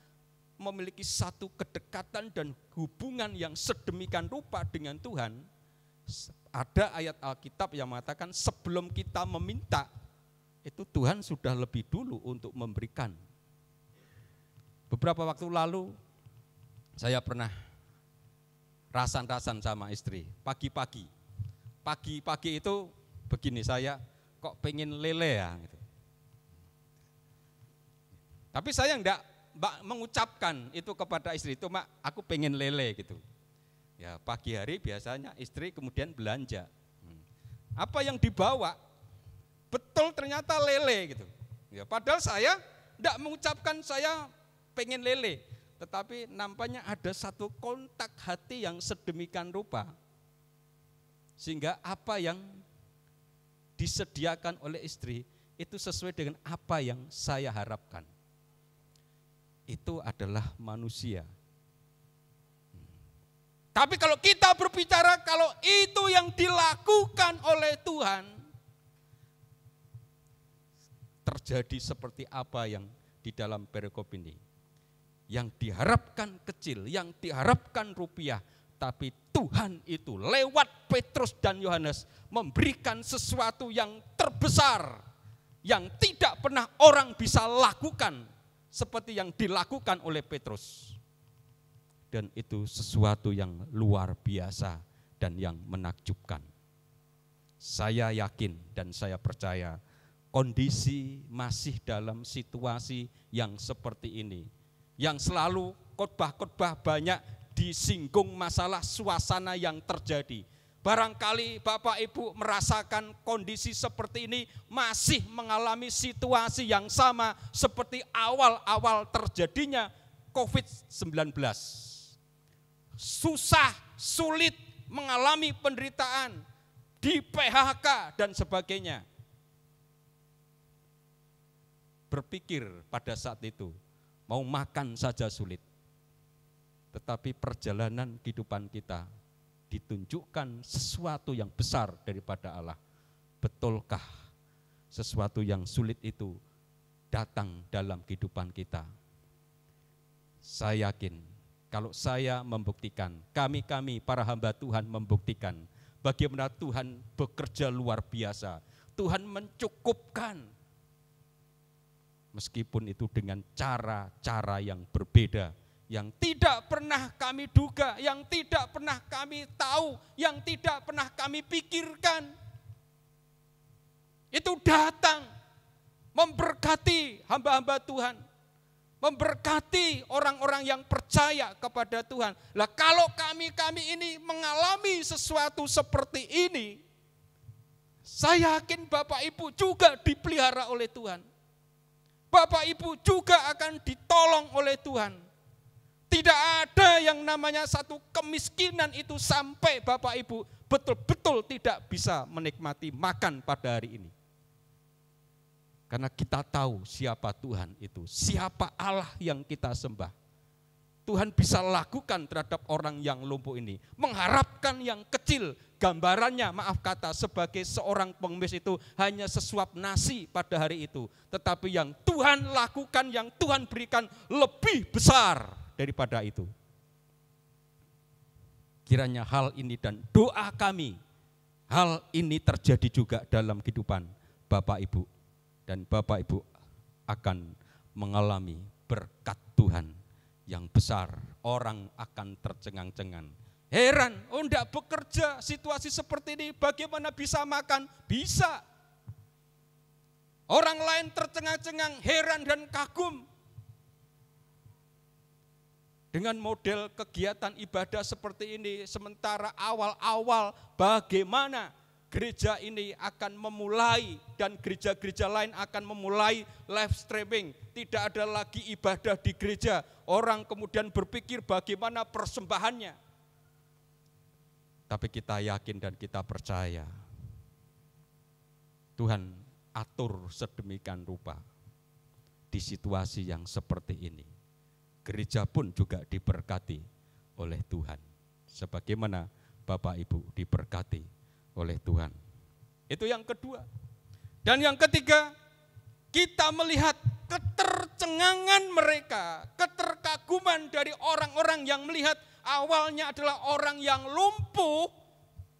memiliki satu kedekatan dan hubungan yang sedemikian rupa dengan Tuhan, ada ayat Alkitab yang mengatakan sebelum kita meminta, itu Tuhan sudah lebih dulu untuk memberikan. Beberapa waktu lalu, saya pernah rasan-rasan sama istri, pagi-pagi itu begini, saya kok pengen lele ya gitu. Tapi saya enggak mengucapkan itu kepada istri itu, Mak, aku pengen lele gitu. Ya pagi hari biasanya istri kemudian belanja. Apa yang dibawa, betul ternyata lele gitu. Ya, padahal saya enggak mengucapkan saya pengen lele. Tetapi nampaknya ada satu kontak hati yang sedemikian rupa. Sehingga apa yang disediakan oleh istri itu sesuai dengan apa yang saya harapkan. itu adalah manusia. Tapi kalau kita berbicara kalau itu yang dilakukan oleh Tuhan, terjadi seperti apa yang di dalam perikop ini. Yang diharapkan kecil, yang diharapkan rupiah, tapi Tuhan itu lewat Petrus dan Yohanes memberikan sesuatu yang terbesar, yang tidak pernah orang bisa lakukan seperti yang dilakukan oleh Petrus. Dan itu sesuatu yang luar biasa dan yang menakjubkan. Saya yakin dan saya percaya kondisi masih dalam situasi yang seperti ini. Yang selalu khotbah-khotbah banyak disinggung masalah suasana yang terjadi. Barangkali Bapak Ibu merasakan kondisi seperti ini masih mengalami situasi yang sama seperti awal-awal terjadinya COVID-19. Susah, sulit, mengalami penderitaan, di PHK dan sebagainya. Berpikir pada saat itu, mau makan saja sulit. Tetapi perjalanan kehidupan kita ditunjukkan sesuatu yang besar daripada Allah. Betulkah sesuatu yang sulit itu datang dalam kehidupan kita? Saya yakin kalau saya membuktikan, kami para hamba Tuhan membuktikan bagaimana Tuhan bekerja luar biasa. Tuhan mencukupkan. Meskipun itu dengan cara-cara yang berbeda, yang tidak pernah kami duga, yang tidak pernah kami tahu, yang tidak pernah kami pikirkan. Itu datang memberkati hamba-hamba Tuhan, memberkati orang-orang yang percaya kepada Tuhan. Lah kalau kami ini mengalami sesuatu seperti ini, saya yakin Bapak Ibu juga dipelihara oleh Tuhan. Bapak Ibu juga akan ditolong oleh Tuhan. Tidak ada yang namanya satu kemiskinan itu sampai Bapak Ibu betul-betul tidak bisa menikmati makan pada hari ini. Karena kita tahu siapa Tuhan itu, siapa Allah yang kita sembah. Tuhan bisa lakukan terhadap orang yang lumpuh ini. Mengharapkan yang kecil, gambarannya maaf kata sebagai seorang pengemis itu hanya sesuap nasi pada hari itu. Tetapi yang Tuhan lakukan, yang Tuhan berikan lebih besar daripada itu. Kiranya hal ini dan doa kami, hal ini terjadi juga dalam kehidupan Bapak Ibu. Dan Bapak Ibu akan mengalami berkat Tuhan yang besar. Orang akan tercengang-cengang. Heran, enggak bekerja situasi seperti ini, bagaimana bisa makan? Bisa. Orang lain tercengang-cengang, heran dan kagum. Dengan model kegiatan ibadah seperti ini, sementara awal-awal bagaimana gereja ini akan memulai dan gereja-gereja lain akan memulai live streaming. Tidak ada lagi ibadah di gereja. Orang kemudian berpikir bagaimana persembahannya. Tapi kita yakin dan kita percaya Tuhan atur sedemikian rupa di situasi yang seperti ini. Gereja pun juga diberkati oleh Tuhan. Sebagaimana Bapak Ibu diberkati oleh Tuhan. Itu yang kedua. Dan yang ketiga, kita melihat ketercengangan mereka, keterkaguman dari orang-orang yang melihat awalnya adalah orang yang lumpuh,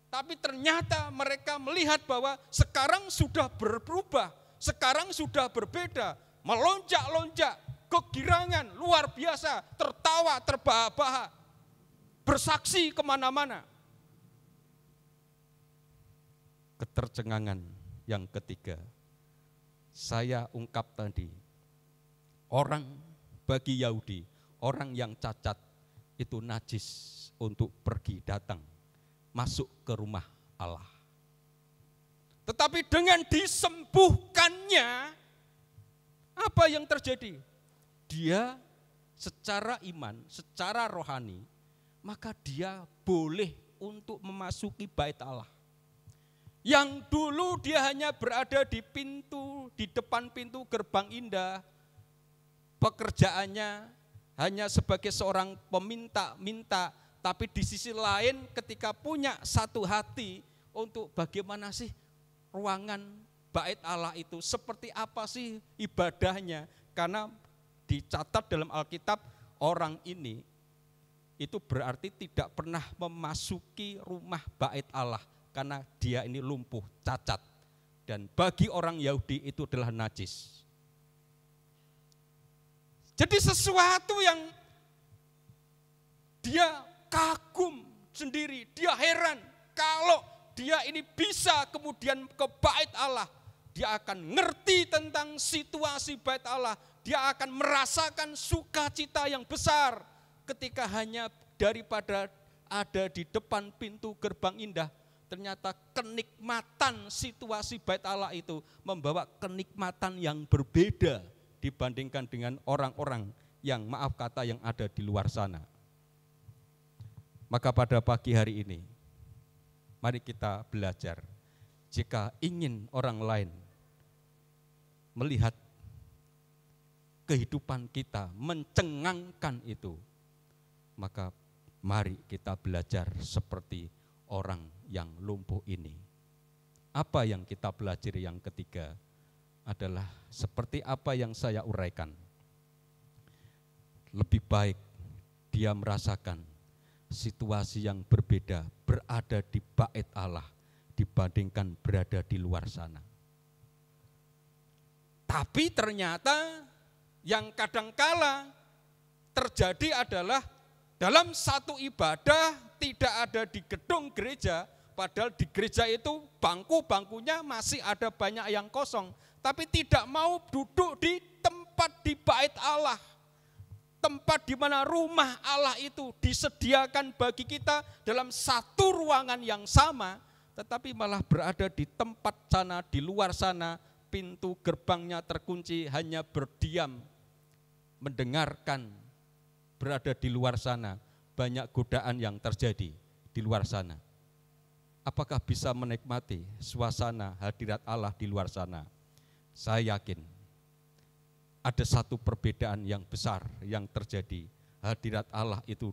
tapi ternyata mereka melihat bahwa sekarang sudah berubah, sekarang sudah berbeda, melonjak-lonjak, kegirangan luar biasa, tertawa, terbahak-bahak, bersaksi kemana-mana. Ketercengangan yang ketiga, saya ungkap tadi, orang bagi Yahudi, orang yang cacat itu najis untuk pergi datang, masuk ke rumah Allah. Tetapi dengan disembuhkannya, apa yang terjadi? Dia secara iman, secara rohani, maka dia boleh untuk memasuki bait Allah. Yang dulu dia hanya berada di pintu, di depan pintu gerbang indah, pekerjaannya hanya sebagai seorang peminta-minta, tapi di sisi lain ketika punya satu hati untuk bagaimana sih ruangan bait Allah itu, seperti apa sih ibadahnya. Karena dicatat dalam Alkitab orang ini itu berarti tidak pernah memasuki rumah bait Allah karena dia ini lumpuh, cacat. Dan bagi orang Yahudi itu adalah najis. Jadi sesuatu yang dia kagum sendiri, dia heran kalau dia ini bisa kemudian ke bait Allah. Dia akan ngerti tentang situasi bait Allah, dia akan merasakan sukacita yang besar ketika hanya daripada ada di depan pintu gerbang indah. Ternyata kenikmatan situasi bait Allah itu membawa kenikmatan yang berbeda dibandingkan dengan orang-orang yang maaf kata yang ada di luar sana. Maka pada pagi hari ini, mari kita belajar. Jika ingin orang lain melihat kehidupan kita mencengangkan itu, maka mari kita belajar seperti orang yang lumpuh ini. Apa yang kita belajar yang ketiga adalah seperti apa yang saya uraikan. Lebih baik dia merasakan situasi yang berbeda berada di bait Allah dibandingkan berada di luar sana. Tapi ternyata yang kadangkala terjadi adalah dalam satu ibadah tidak ada di gedung gereja, padahal di gereja itu bangku-bangkunya masih ada banyak yang kosong, tapi tidak mau duduk di tempat di bait Allah. Tempat di mana rumah Allah itu disediakan bagi kita dalam satu ruangan yang sama, tetapi malah berada di tempat sana, di luar sana, pintu gerbangnya terkunci, hanya berdiam, mendengarkan, berada di luar sana, banyak godaan yang terjadi di luar sana. Apakah bisa menikmati suasana hadirat Allah di luar sana? Saya yakin ada satu perbedaan yang besar yang terjadi. Hadirat Allah itu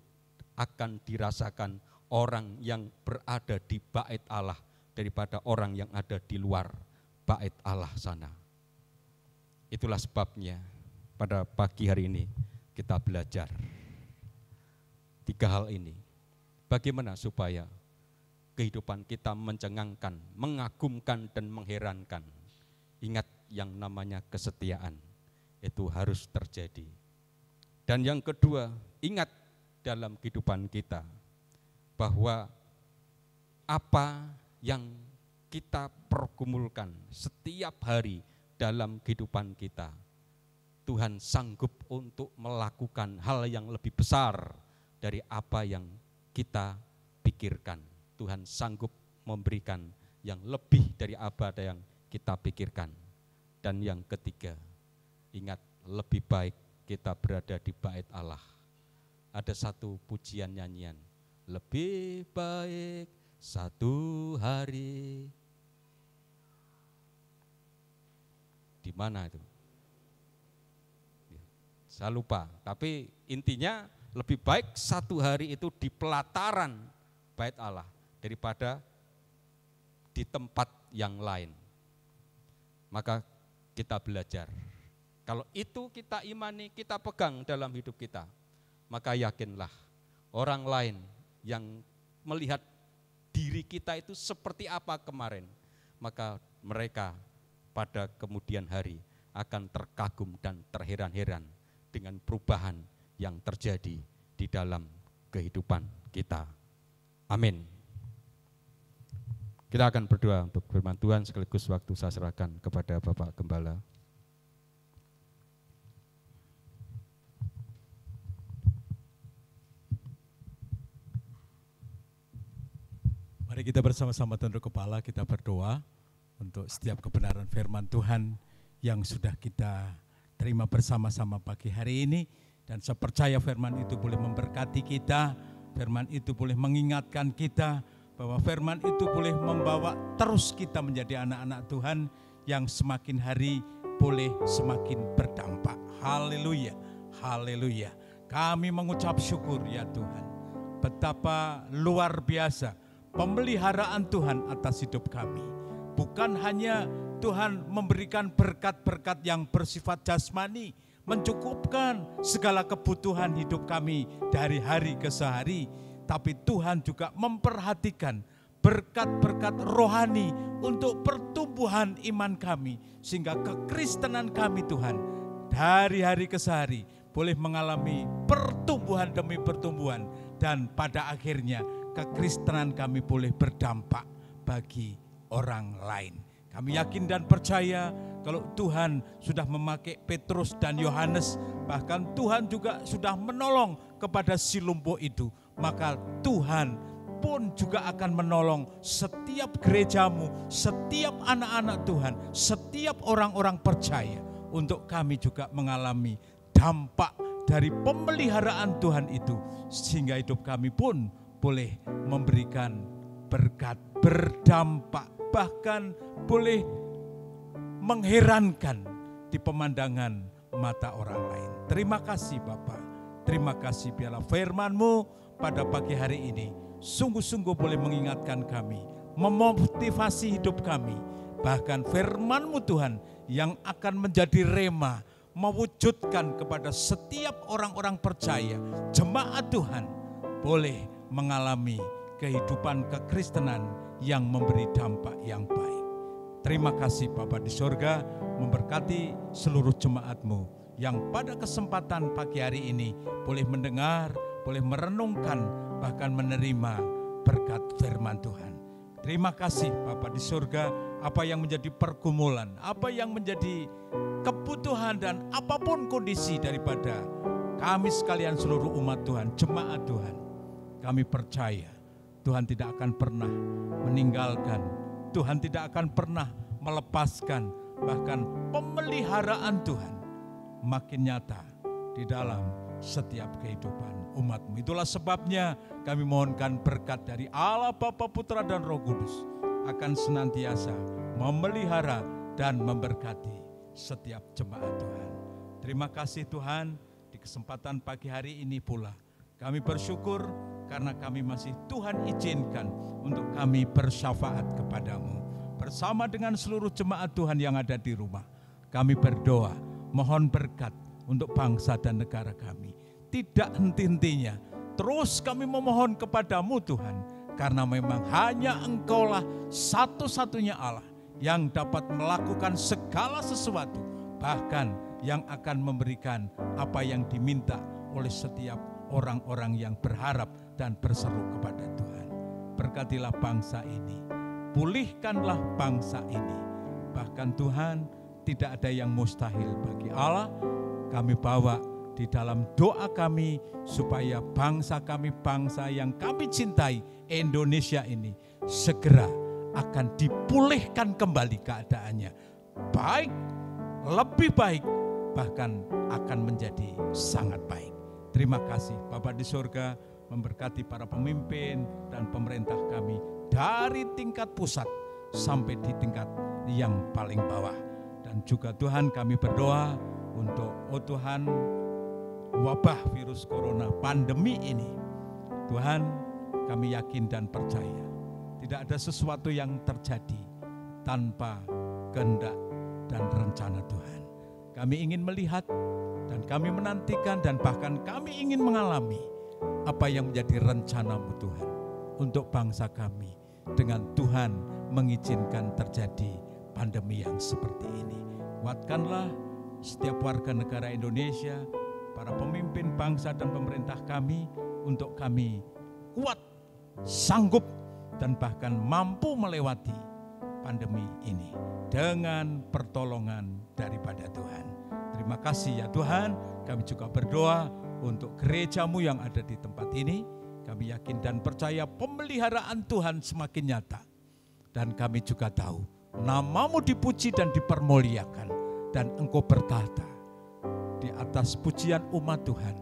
akan dirasakan orang yang berada di bait Allah daripada orang yang ada di luar bait Allah sana. Itulah sebabnya pada pagi hari ini kita belajar 3 hal ini. Bagaimana supaya kehidupan kita mencengangkan, mengagumkan dan mengherankan. Ingat yang namanya kesetiaan itu harus terjadi. Dan yang kedua, ingat dalam kehidupan kita bahwa apa yang kita pergumulkan setiap hari dalam kehidupan kita, Tuhan sanggup untuk melakukan hal yang lebih besar dari apa yang kita pikirkan. Tuhan sanggup memberikan yang lebih dari apa yang kita pikirkan. Dan yang ketiga, ingat lebih baik kita berada di bait Allah. Ada satu pujian nyanyian, lebih baik satu hari. Di mana itu? Saya lupa, tapi intinya lebih baik satu hari itu di pelataran bait Allah daripada di tempat yang lain. Maka kita belajar. Kalau itu kita imani, kita pegang dalam hidup kita, maka yakinlah orang lain yang melihat diri kita itu seperti apa kemarin, maka mereka pada kemudian hari akan terkagum dan terheran-heran dengan perubahan yang terjadi di dalam kehidupan kita. Amin. Kita akan berdoa untuk firman Tuhan, sekaligus waktu saya serahkan kepada Bapak Gembala. Mari kita bersama-sama tunduk kepala, kita berdoa untuk setiap kebenaran firman Tuhan yang sudah kita terima bersama-sama pagi hari ini. Dan saya percaya firman itu boleh memberkati kita, firman itu boleh mengingatkan kita, bahwa firman itu boleh membawa terus kita menjadi anak-anak Tuhan yang semakin hari boleh semakin berdampak. Haleluya, haleluya. Kami mengucap syukur ya Tuhan. Betapa luar biasa pemeliharaan Tuhan atas hidup kami. Bukan hanya Tuhan memberikan berkat-berkat yang bersifat jasmani, mencukupkan segala kebutuhan hidup kami dari hari ke hari, tapi Tuhan juga memperhatikan berkat-berkat rohani untuk pertumbuhan iman kami, sehingga kekristenan kami Tuhan dari hari ke hari boleh mengalami pertumbuhan demi pertumbuhan, dan pada akhirnya kekristenan kami boleh berdampak bagi orang lain. Kami yakin dan percaya kalau Tuhan sudah memakai Petrus dan Yohanes, bahkan Tuhan juga sudah menolong kepada si lumpuh itu, maka Tuhan pun juga akan menolong setiap gerejamu, setiap anak-anak Tuhan, setiap orang-orang percaya, untuk kami juga mengalami dampak dari pemeliharaan Tuhan itu, sehingga hidup kami pun boleh memberikan berkat, berdampak, bahkan boleh mengherankan di pemandangan mata orang lain. Terima kasih Bapa, terima kasih biarlah firman-Mu pada pagi hari ini sungguh-sungguh boleh mengingatkan kami, memotivasi hidup kami. Bahkan firman-Mu Tuhan yang akan menjadi rema, mewujudkan kepada setiap orang-orang percaya, jemaat Tuhan, boleh mengalami kehidupan kekristenan yang memberi dampak yang baik. Terima kasih Bapa di surga, memberkati seluruh jemaat-Mu yang pada kesempatan pagi hari ini boleh mendengar, boleh merenungkan, bahkan menerima berkat firman Tuhan. Terima kasih Bapa di surga, apa yang menjadi pergumulan, apa yang menjadi kebutuhan dan apapun kondisi daripada kami sekalian seluruh umat Tuhan, jemaat Tuhan, kami percaya Tuhan tidak akan pernah meninggalkan, Tuhan tidak akan pernah melepaskan, bahkan pemeliharaan Tuhan makin nyata di dalam setiap kehidupan umat-Mu. Itulah sebabnya kami mohonkan berkat dari Allah Bapa, Putra dan Roh Kudus akan senantiasa memelihara dan memberkati setiap jemaat Tuhan. Terima kasih Tuhan, di kesempatan pagi hari ini pula kami bersyukur karena kami masih Tuhan izinkan untuk kami bersyafaat kepadamu. Bersama dengan seluruh jemaat Tuhan yang ada di rumah, kami berdoa, mohon berkat untuk bangsa dan negara kami. Tidak henti-hentinya, terus kami memohon kepadamu Tuhan, karena memang hanya Engkaulah satu-satunya Allah yang dapat melakukan segala sesuatu, bahkan yang akan memberikan apa yang diminta oleh setiap orang-orang yang berharap dan berseru kepada Tuhan. Berkatilah bangsa ini, pulihkanlah bangsa ini. Bahkan Tuhan, tidak ada yang mustahil bagi Allah. Kami bawa di dalam doa kami supaya bangsa kami, bangsa yang kami cintai, Indonesia ini segera akan dipulihkan kembali keadaannya. Baik, lebih baik, bahkan akan menjadi sangat baik. Terima kasih Bapa di surga, memberkati para pemimpin dan pemerintah kami dari tingkat pusat sampai di tingkat yang paling bawah. Dan juga Tuhan, kami berdoa untuk Tuhan, wabah virus corona, pandemi ini. Tuhan, kami yakin dan percaya tidak ada sesuatu yang terjadi tanpa kehendak dan rencana Tuhan. Kami ingin melihat dan kami menantikan dan bahkan kami ingin mengalami apa yang menjadi rencana-Mu Tuhan untuk bangsa kami, dengan Tuhan mengizinkan terjadi pandemi yang seperti ini. Kuatkanlah setiap warga negara Indonesia, para pemimpin bangsa dan pemerintah kami, untuk kami kuat, sanggup, dan bahkan mampu melewati pandemi ini dengan pertolongan daripada Tuhan. Terima kasih ya Tuhan, kami juga berdoa untuk gereja-Mu yang ada di tempat ini. Kami yakin dan percaya pemeliharaan Tuhan semakin nyata. Dan kami juga tahu nama-Mu dipuji dan dipermuliakan, dan Engkau bertahta di atas pujian umat Tuhan,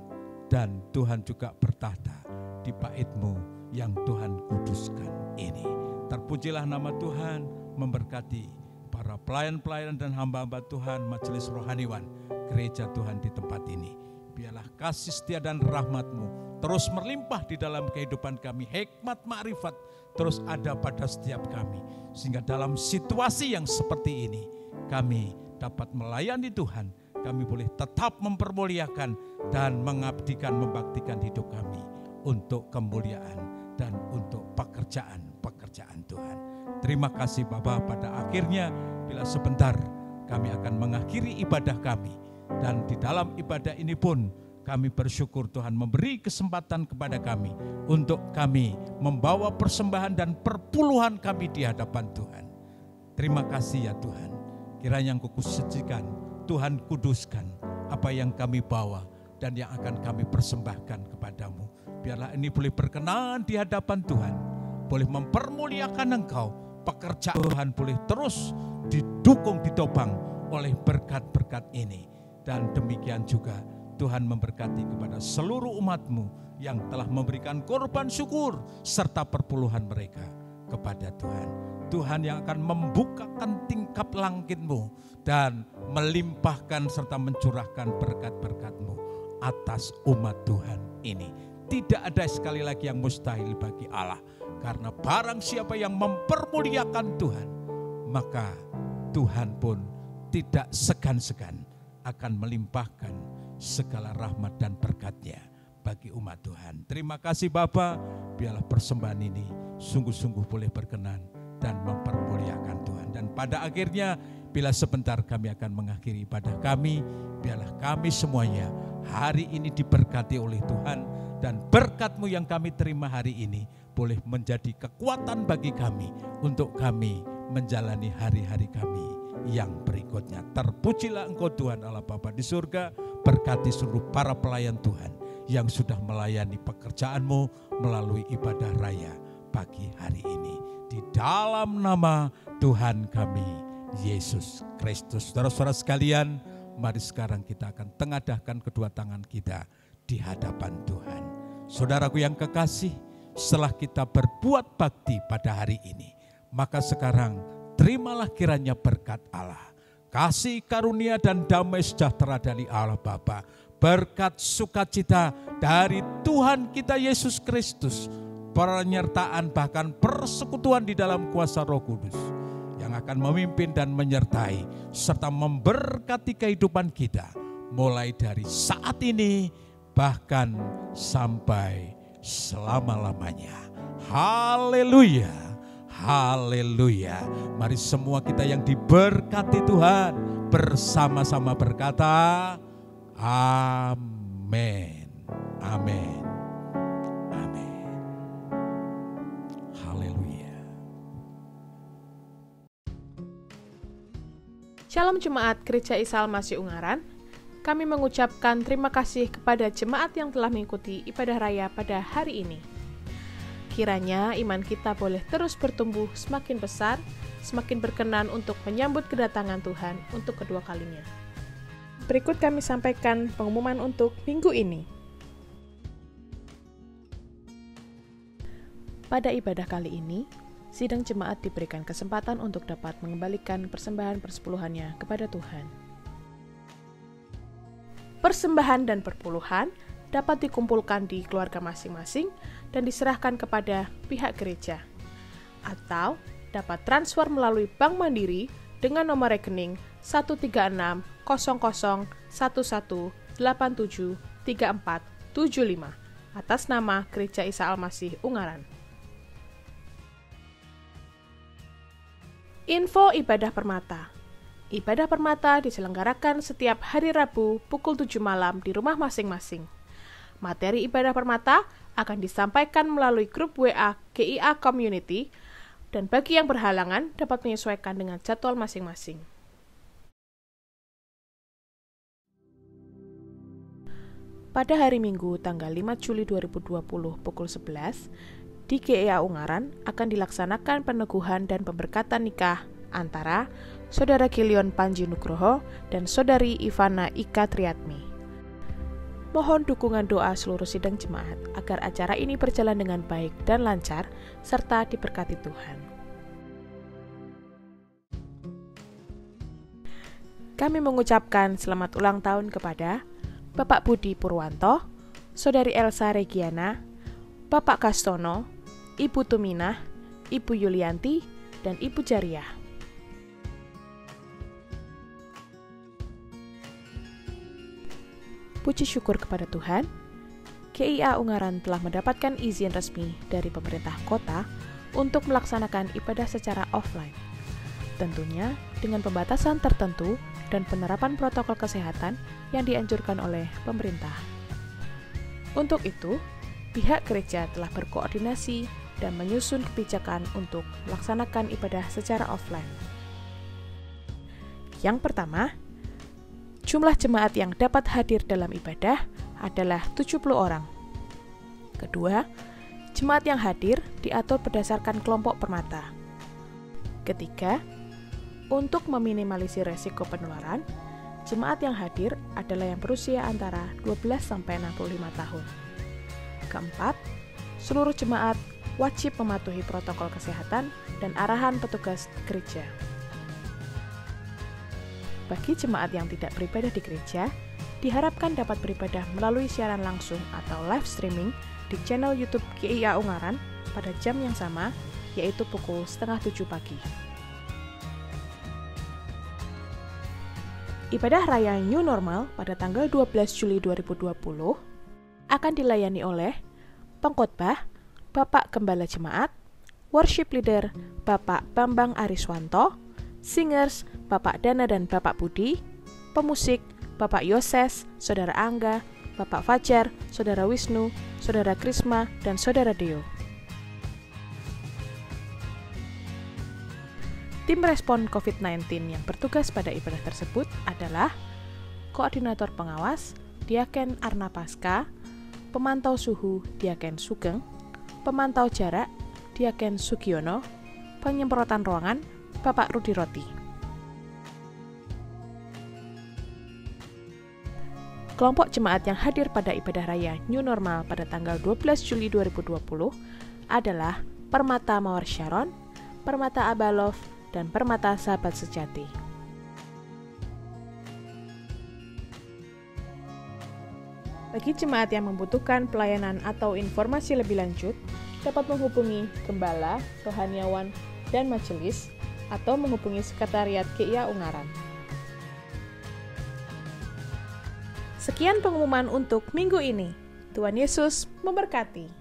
dan Tuhan juga bertahta di bait-Mu yang Tuhan kuduskan ini. Terpujilah nama Tuhan, memberkati para pelayan-pelayan dan hamba-hamba Tuhan, majelis rohaniwan, gereja Tuhan di tempat ini. Biarlah kasih setia dan rahmat-Mu terus melimpah di dalam kehidupan kami. Hikmat ma'rifat terus ada pada setiap kami. Sehingga dalam situasi yang seperti ini kami dapat melayani Tuhan. Kami boleh tetap mempermuliakan dan mengabdikan, membaktikan hidup kami untuk kemuliaan dan untuk pekerjaan Tuhan. Terima kasih Bapa, pada akhirnya bila sebentar kami akan mengakhiri ibadah kami. Dan di dalam ibadah ini pun kami bersyukur Tuhan memberi kesempatan kepada kami untuk kami membawa persembahan dan perpuluhan kami di hadapan Tuhan. Terima kasih ya Tuhan. Kiranya yang kusucikan, Tuhan kuduskan apa yang kami bawa dan yang akan kami persembahkan kepadamu. Biarlah ini boleh berkenan di hadapan Tuhan, boleh mempermuliakan Engkau. Pekerjaan Tuhan boleh terus didukung, ditopang oleh berkat-berkat ini. Dan demikian juga Tuhan memberkati kepada seluruh umat-Mu yang telah memberikan korban syukur serta perpuluhan mereka kepada Tuhan. Tuhan yang akan membukakan tingkap langit-Mu dan melimpahkan serta mencurahkan berkat-berkat-Mu atas umat Tuhan ini. Tidak ada sekali lagi yang mustahil bagi Allah. Karena barang siapa yang mempermuliakan Tuhan, maka Tuhan pun tidak segan-segan akan melimpahkan segala rahmat dan berkat-Nya bagi umat Tuhan. Terima kasih Bapa, biarlah persembahan ini sungguh-sungguh boleh berkenan dan mempermuliakan Tuhan. Dan pada akhirnya bila sebentar kami akan mengakhiri ibadah kami, biarlah kami semuanya hari ini diberkati oleh Tuhan. Dan berkat-Mu yang kami terima hari ini boleh menjadi kekuatan bagi kami untuk kami menjalani hari-hari kami yang berikutnya. Terpujilah Engkau Tuhan Allah Bapa di surga, berkati seluruh para pelayan Tuhan yang sudah melayani pekerjaan-Mu melalui ibadah raya pagi hari ini. Di dalam nama Tuhan kami, Yesus Kristus. Saudara-saudara sekalian, mari sekarang kita akan tengadahkan kedua tangan kita di hadapan Tuhan. Saudaraku yang kekasih, setelah kita berbuat bakti pada hari ini, maka sekarang terimalah kiranya berkat Allah, kasih karunia dan damai sejahtera dari Allah Bapa, berkat sukacita dari Tuhan kita Yesus Kristus, penyertaan bahkan persekutuan di dalam kuasa Roh Kudus yang akan memimpin dan menyertai serta memberkati kehidupan kita mulai dari saat ini bahkan sampai selama-lamanya. Haleluya, haleluya. Mari semua kita yang diberkati Tuhan bersama-sama berkata amin, amin, amin. Haleluya. Shalom Jemaat Gereja Isa Al-Masih Ungaran. Kami mengucapkan terima kasih kepada jemaat yang telah mengikuti ibadah raya pada hari ini. Kiranya iman kita boleh terus bertumbuh semakin besar, semakin berkenan untuk menyambut kedatangan Tuhan untuk kedua kalinya. Berikut kami sampaikan pengumuman untuk minggu ini. Pada ibadah kali ini, sidang jemaat diberikan kesempatan untuk dapat mengembalikan persembahan persepuluhannya kepada Tuhan. Persembahan dan perpuluhan dapat dikumpulkan di keluarga masing-masing dan diserahkan kepada pihak gereja, atau dapat transfer melalui Bank Mandiri dengan nomor rekening 1360011873475 atas nama Gereja Isa Al-Masih Ungaran. Info ibadah permata. Ibadah permata diselenggarakan setiap hari Rabu pukul 7 malam di rumah masing-masing. Materi ibadah permata akan disampaikan melalui grup WA GIA Community dan bagi yang berhalangan dapat menyesuaikan dengan jadwal masing-masing. Pada hari Minggu tanggal 5 Juli 2020 pukul 11, di GIA Ungaran akan dilaksanakan peneguhan dan pemberkatan nikah antara Saudara Gilion Panji Nugroho dan Saudari Ivana Ika Triatmi. Mohon dukungan doa seluruh sidang jemaat agar acara ini berjalan dengan baik dan lancar serta diberkati Tuhan. kami mengucapkan selamat ulang tahun kepada Bapak Budi Purwanto, Saudari Elsa Regiana, Bapak Gastono, Ibu Tuminah, Ibu Yulianti, dan Ibu Jariah. Puji syukur kepada Tuhan, GIA Ungaran telah mendapatkan izin resmi dari pemerintah kota untuk melaksanakan ibadah secara offline. Tentunya dengan pembatasan tertentu dan penerapan protokol kesehatan yang dianjurkan oleh pemerintah. Untuk itu, pihak gereja telah berkoordinasi dan menyusun kebijakan untuk melaksanakan ibadah secara offline. Yang pertama, jumlah jemaat yang dapat hadir dalam ibadah adalah 70 orang. Kedua, jemaat yang hadir diatur berdasarkan kelompok permata. Ketiga, untuk meminimalisir resiko penularan, jemaat yang hadir adalah yang berusia antara 12-65 tahun. Keempat, seluruh jemaat wajib mematuhi protokol kesehatan dan arahan petugas gereja. Bagi jemaat yang tidak beribadah di gereja, diharapkan dapat beribadah melalui siaran langsung atau live streaming di channel YouTube GIA Ungaran pada jam yang sama, yaitu pukul 6:30 pagi. Ibadah Raya New Normal pada tanggal 12 Juli 2020 akan dilayani oleh pengkhotbah Bapak Gembala Jemaat, worship leader Bapak Bambang Ariswanto, singers Bapak Dana dan Bapak Budi, pemusik Bapak Yoses, Saudara Angga, Bapak Fajar, Saudara Wisnu, Saudara Krisma, dan Saudara Deo. Tim respon COVID-19 yang bertugas pada ibadah tersebut adalah Koordinator Pengawas, Diaken Arna Paska, Pemantau Suhu, Diaken Sugeng, Pemantau Jarak, Diaken Sugiono, Penyemprotan Ruangan, Bapak Rudi Roti. Kelompok jemaat yang hadir pada ibadah raya New Normal pada tanggal 12 Juli 2020 adalah Permata Mawar Sharon, Permata Abalov, dan Permata Sahabat Sejati. Bagi jemaat yang membutuhkan pelayanan atau informasi lebih lanjut, dapat menghubungi Gembala, Rohaniawan, dan Majelis, atau menghubungi Sekretariat GIA Ungaran. Sekian pengumuman untuk minggu ini. Tuhan Yesus memberkati.